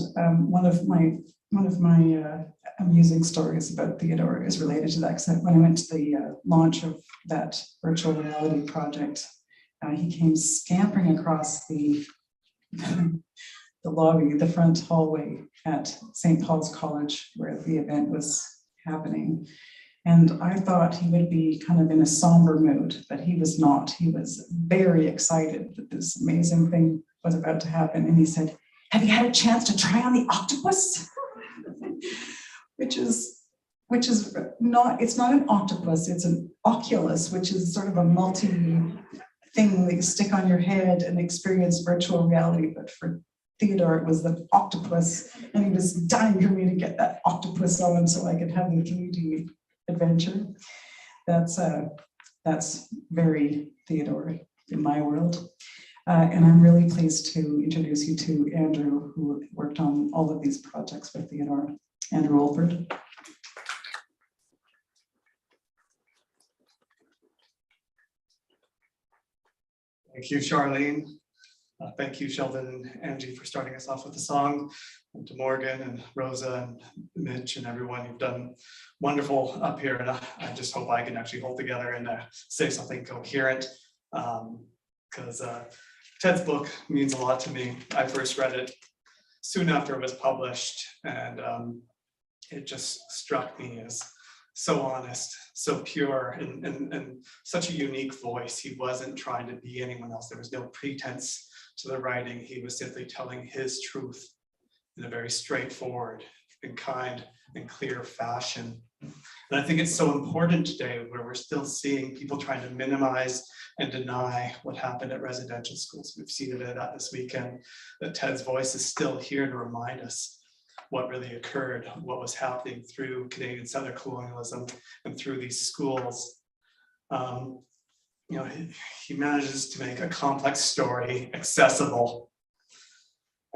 one of my amusing stories about Theodore is related to that, because when I went to the launch of that virtual reality project, he came scampering across the lobby, the front hallway at St. Paul's College, where the event was happening. And I thought he would be kind of in a somber mood, but he was not. He was very excited that this amazing thing was about to happen. And he said, "Have you had a chance to try on the octopus?" which is not, it's not an octopus, it's an oculus, which is sort of a multi thing that you stick on your head and experience virtual reality. But for Theodore, it was the octopus, and he was dying for me to get that octopus on so I could have the 3D adventure. That's very Theodore in my world. And I'm really pleased to introduce you to Andrew, who worked on all of these projects with Theodore. Andrew Wolford. Thank you, Charlene. Thank you, Sheldon and Angie, for starting us off with the song. And to Morgan and Rosa and Mitch and everyone, you've done wonderful up here. And I just hope I can actually hold together and say something coherent, because Ted's book means a lot to me. I first read it soon after it was published, and it just struck me as so honest, so pure, and such a unique voice. He wasn't trying to be anyone else. There was no pretense to the writing. He was simply telling his truth in a very straightforward and kind and clear fashion. And I think it's so important today where we're still seeing people trying to minimize and deny what happened at residential schools. We've seen it at this weekend, that Ted's voice is still here to remind us what really occurred, what was happening through Canadian settler colonialism and through these schools. He manages to make a complex story accessible,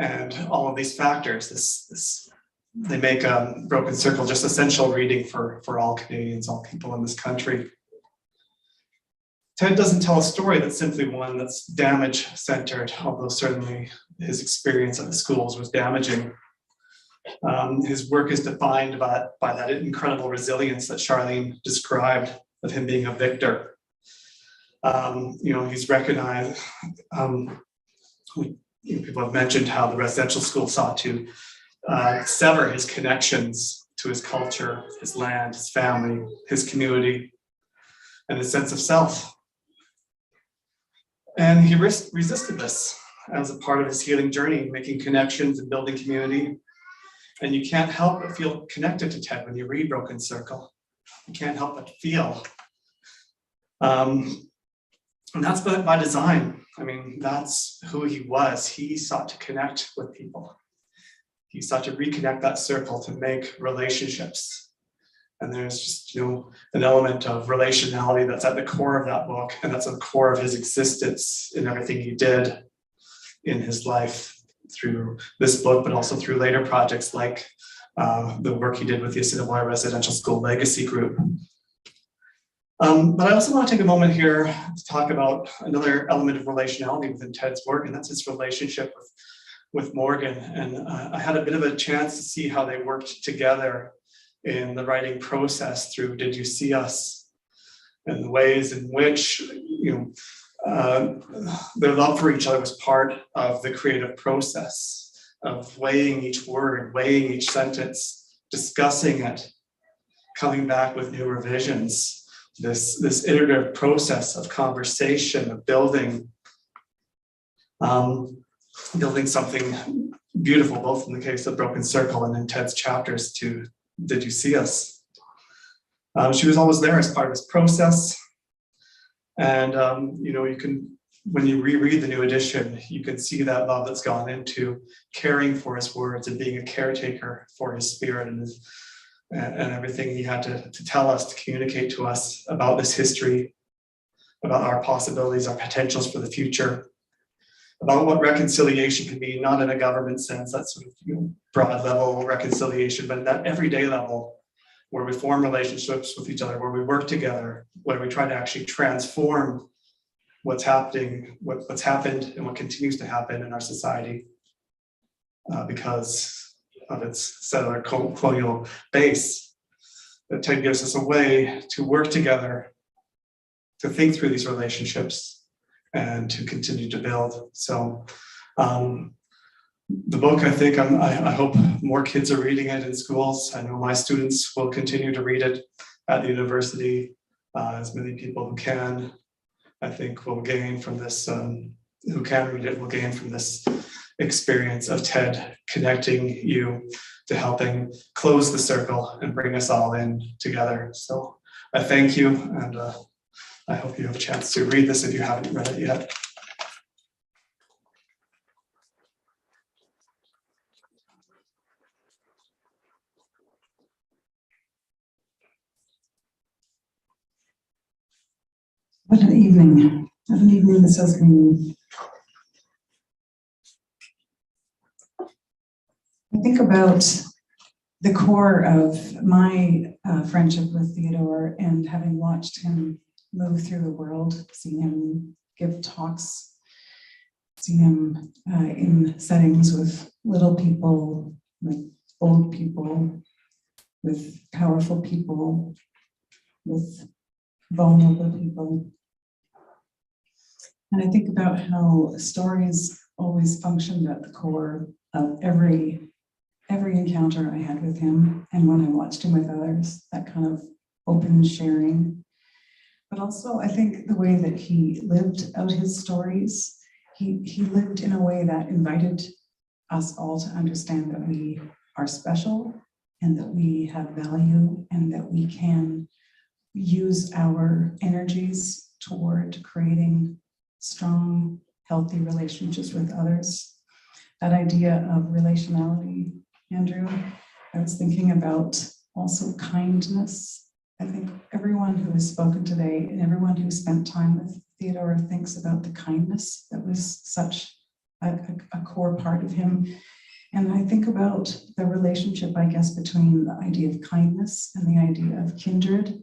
and all of these factors, they make Broken Circle just essential reading for all Canadians, all people in this country. Ted doesn't tell a story that's simply one that's damage-centered, although certainly his experience at the schools was damaging. His work is defined by that incredible resilience that Charlene described of him being a victor. He's recognized, people have mentioned how the residential school sought to sever his connections to his culture, his land, his family, his community, and his sense of self. And he resisted this as a part of his healing journey, making connections and building community. And you can't help but feel connected to Ted when you read Broken Circle. You can't help but feel. And that's by design. I mean, that's who he was. He sought to connect with people. He sought to reconnect that circle to make relationships. And there's just, an element of relationality that's at the core of that book, and that's at the core of his existence in everything he did in his life through this book, but also through later projects like the work he did with the Assiniboia Residential School Legacy Group. But I also want to take a moment here to talk about another element of relationality within Ted's work, and that's his relationship with Morgan. And I had a bit of a chance to see how they worked together in the writing process through Did You See Us? And the ways in which their love for each other was part of the creative process of weighing each word, weighing each sentence, discussing it, coming back with new revisions. This iterative process of conversation, of building something beautiful, both in the case of Broken Circle and in Ted's chapters to Did You See Us? She was always there as part of his process. And, you can, when you reread the new edition, you can see that love that's gone into caring for his words and being a caretaker for his spirit and everything he had to tell us, to communicate to us about this history, about our possibilities, our potentials for the future, about what reconciliation can be, not in a government sense, that sort of broad level reconciliation, but in that everyday level where we form relationships with each other, where we work together, where we try to actually transform what's happening, what's happened and what continues to happen in our society because of its settler colonial base. That Ted gives us a way to work together, to think through these relationships, and to continue to build. So the book, I think, I hope more kids are reading it in schools. I know my students will continue to read it at the university. As many people who can, I think, will gain from this, who can read it will gain from this experience of Ted connecting you to helping close the circle and bring us all in together. So I thank you, and I hope you have a chance to read this if you haven't read it yet. What an evening. What an evening this has been. I think about the core of my friendship with Theodore and having watched him move through the world, seen him give talks, seen him in settings with little people, with old people, with powerful people, with vulnerable people. And I think about how stories always functioned at the core of every encounter I had with him, and when I watched him with others, that kind of open sharing. But also, I think the way that he lived out his stories, he lived in a way that invited us all to understand that we are special and that we have value and that we can use our energies toward creating strong, healthy relationships with others. That idea of relationality, Andrew, I was thinking about also kindness. I think everyone who has spoken today and everyone who spent time with Theodore thinks about the kindness that was such a core part of him. And I think about the relationship, I guess, between the idea of kindness and the idea of kindred.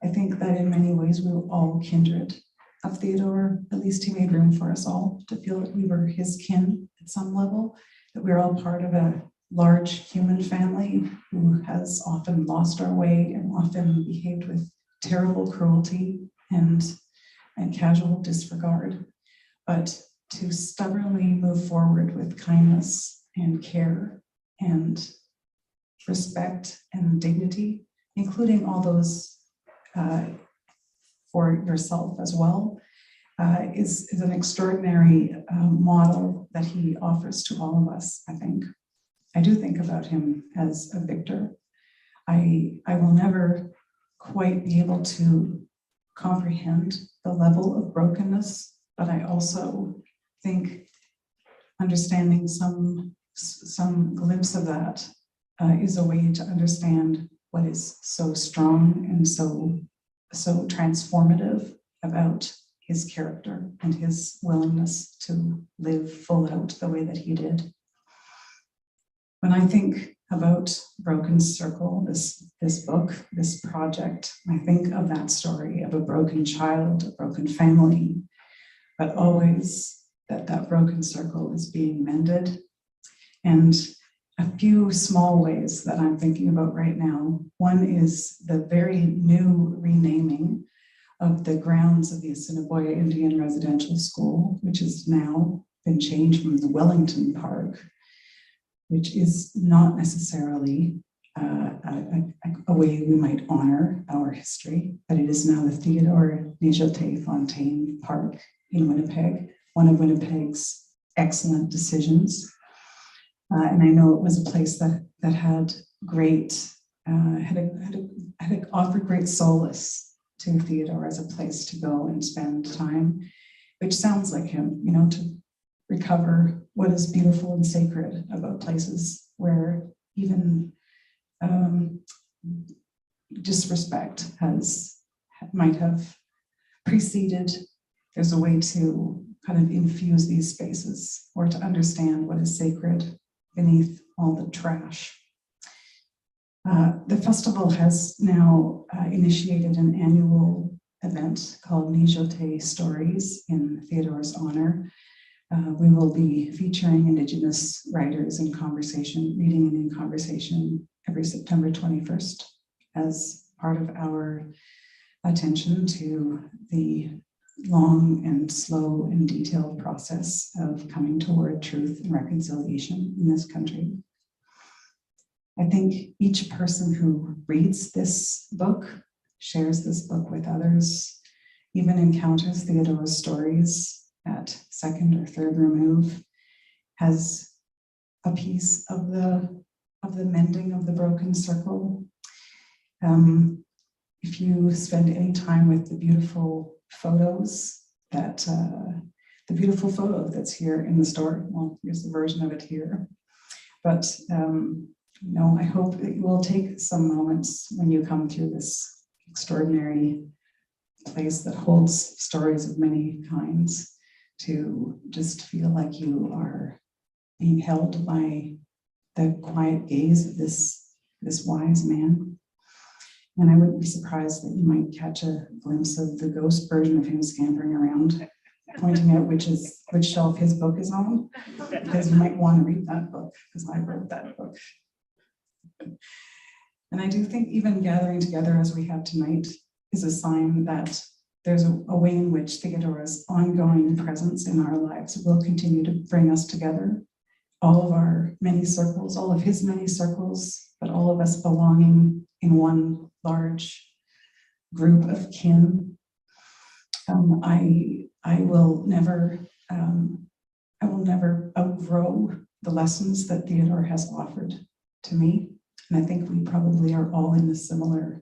I think that in many ways we were all kindred of Theodore. At least he made room for us all to feel that we were his kin at some level, that we we're all part of a large human family who has often lost our way and often behaved with terrible cruelty and casual disregard. But to stubbornly move forward with kindness and care and respect and dignity, including all those for yourself as well, is an extraordinary model that he offers to all of us, I think. I do think about him as a victor. I will never quite be able to comprehend the level of brokenness, but I also think understanding some glimpse of that is a way to understand what is so strong and so transformative about his character and his willingness to live full out the way that he did. When I think about Broken Circle, this book, this project, I think of that story of a broken child, a broken family, but always that broken circle is being mended. And a few small ways that I'm thinking about right now. One is the very new renaming of the grounds of the Assiniboia Indian Residential School, which has now been changed from the Wellington Park, which is not necessarily a way we might honor our history, but it is now the Theodore Niizhotay Fontaine Park in Winnipeg, one of Winnipeg's excellent decisions. And I know it was a place that had great, had offered great solace to Theodore as a place to go and spend time, which sounds like him, to recover what is beautiful and sacred about places where even disrespect might have preceded. There's a way to kind of infuse these spaces or to understand what is sacred beneath all the trash. The festival has now initiated an annual event called Niizhotay Stories in Theodore's honor. We will be featuring Indigenous writers in conversation, reading and in conversation every September 21st as part of our attention to the long and slow and detailed process of coming toward truth and reconciliation in this country. I think each person who reads this book, shares this book with others, even encounters Theodore's stories at second or third remove, has a piece of the mending of the broken circle. If you spend any time with the beautiful photos the beautiful photo that's here in the store, well, here's the version of it here. But I hope that you will take some moments when you come through this extraordinary place that holds stories of many kinds to just feel like you are being held by the quiet gaze of this wise man. And I wouldn't be surprised that you might catch a glimpse of the ghost version of him scampering around, pointing out which shelf his book is on, because you might want to read that book, because I wrote that book. And I do think even gathering together as we have tonight is a sign that there's a way in which Theodore's ongoing presence in our lives will continue to bring us together. All of our many circles, all of his many circles, but all of us belonging in one large group of kin. I will never outgrow the lessons that Theodore has offered to me. And I think we probably are all in a similar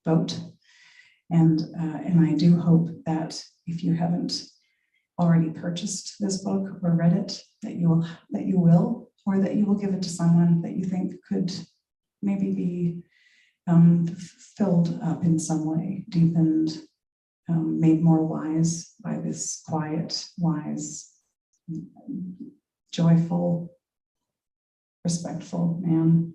boat. And I do hope that if you haven't already purchased this book or read it, that you will, or that you will give it to someone that you think could maybe be filled up in some way, deepened, made more wise by this quiet, wise, joyful, respectful man.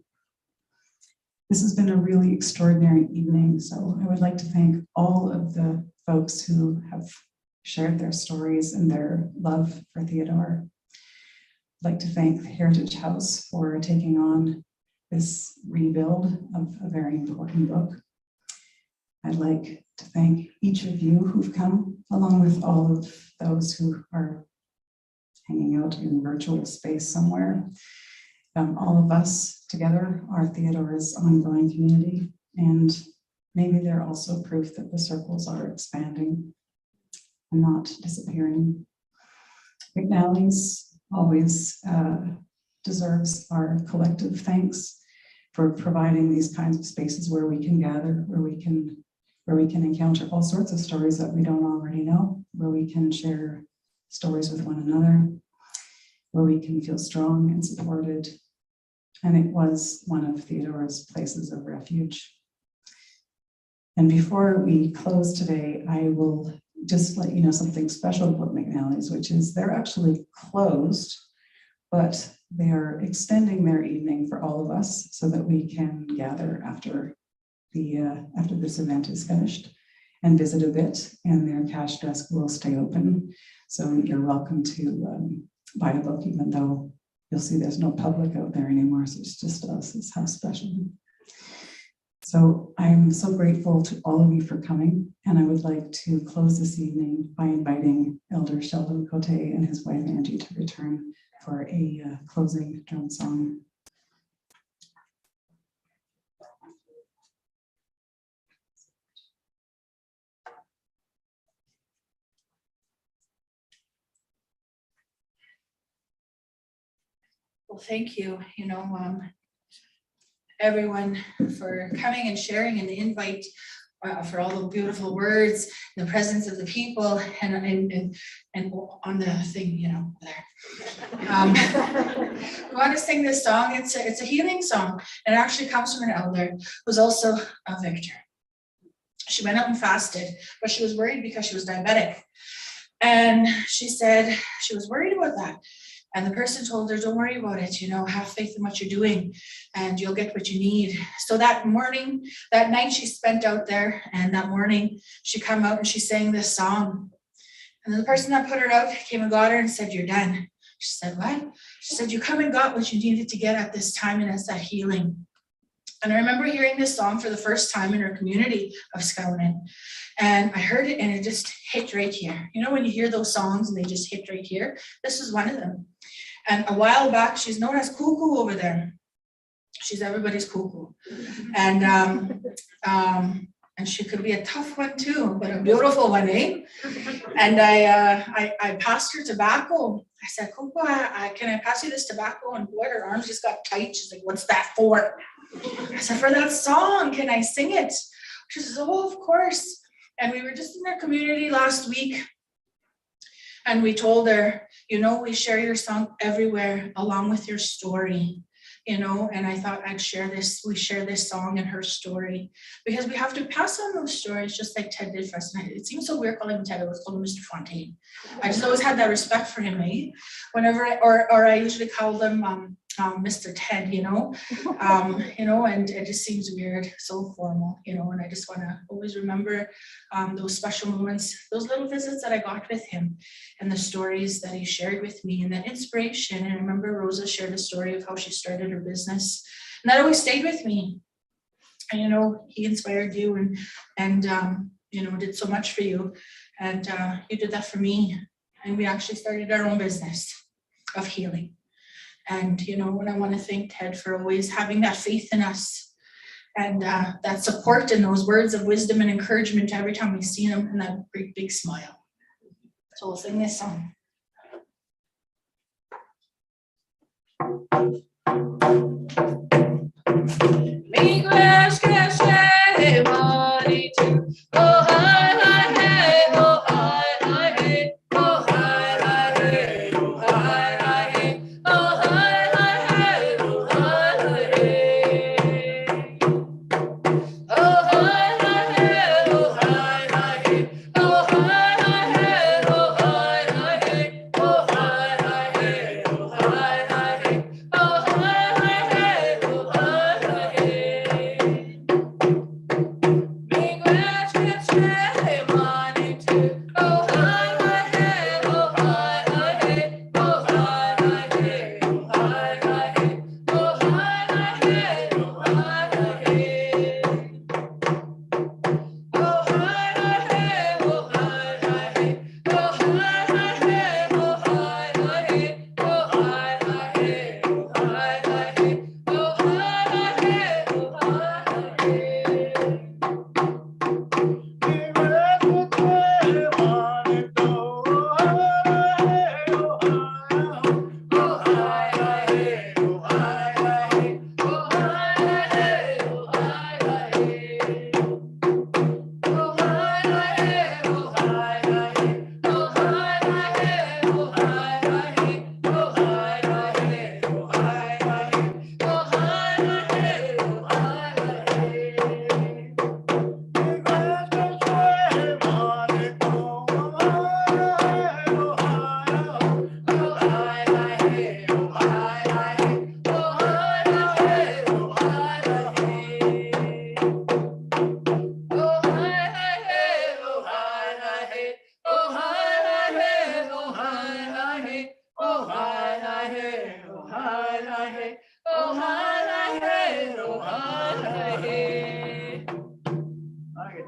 This has been a really extraordinary evening, so I would like to thank all of the folks who have shared their stories and their love for Theodore. I'd like to thank the Heritage House for taking on this rebuild of a very important book. I'd like to thank each of you who've come, along with all of those who are hanging out in virtual space somewhere. All of us together are Theodore's ongoing community, and maybe they're also proof that the circles are expanding and not disappearing. McNally's always deserves our collective thanks for providing these kinds of spaces where we can gather, where we can encounter all sorts of stories that we don't already know, where we can share stories with one another, where we can feel strong and supported. And it was one of Theodore's places of refuge. And before we close today, I will just let you know something special about McNally's, which is they're actually closed, but they are extending their evening for all of us so that we can gather after this event is finished and visit a bit, and their cash desk will stay open. So you're welcome to buy a book, even though you'll see there's no public out there anymore, so it's just us. It's how special. So I'm so grateful to all of you for coming, and I would like to close this evening by inviting Elder Sheldon Cote and his wife Angie to return for a closing drum song. Well, thank you, everyone for coming and sharing, and the invite, for all the beautiful words, the presence of the people, and on the thing, there. We want to sing this song. It's a healing song. It actually comes from an elder who's also a victor. She went out and fasted, but she was worried because she was diabetic. And she said she was worried about that. And the person told her, don't worry about it, have faith in what you're doing and you'll get what you need. So that night she spent out there, and that morning she came out and she sang this song. And then the person that put her out came and got her and said, you're done. She said, what? She said, you come and got what you needed to get at this time, and it's that healing. And I remember hearing this song for the first time in her community of Scouting. And I heard it and it just hit right here. When you hear those songs and they just hit right here, this was one of them. And a while back, she's known as Cuckoo over there. She's everybody's cuckoo. And she could be a tough one too, but a beautiful one, eh? And I passed her tobacco. I said, Cuckoo, can I pass you this tobacco? And boy, her arms just got tight. She's like, what's that for? I said, for that song, can I sing it? She says, oh, of course. And we were just in their community last week. And we told her, we share your song everywhere along with your story, and I thought I'd share this. We share this song and her story because we have to pass on those stories just like Ted did for us. And it seems so weird calling him Ted. I was calling him Mr. Fontaine. I just always had that respect for him, eh? Whenever, or I usually called him Mr. Ted, and it just seems weird, so formal, and I just want to always remember those special moments, those little visits that I got with him and the stories that he shared with me and that inspiration. And I remember Rosa shared a story of how she started her business, and that always stayed with me. And, he inspired you and did so much for you, and you did that for me. And we actually started our own business of healing. And, when I want to thank Ted for always having that faith in us and that support and those words of wisdom and encouragement every time we see him, and that great big smile. So we'll sing this song.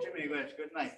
Jimmy, good night.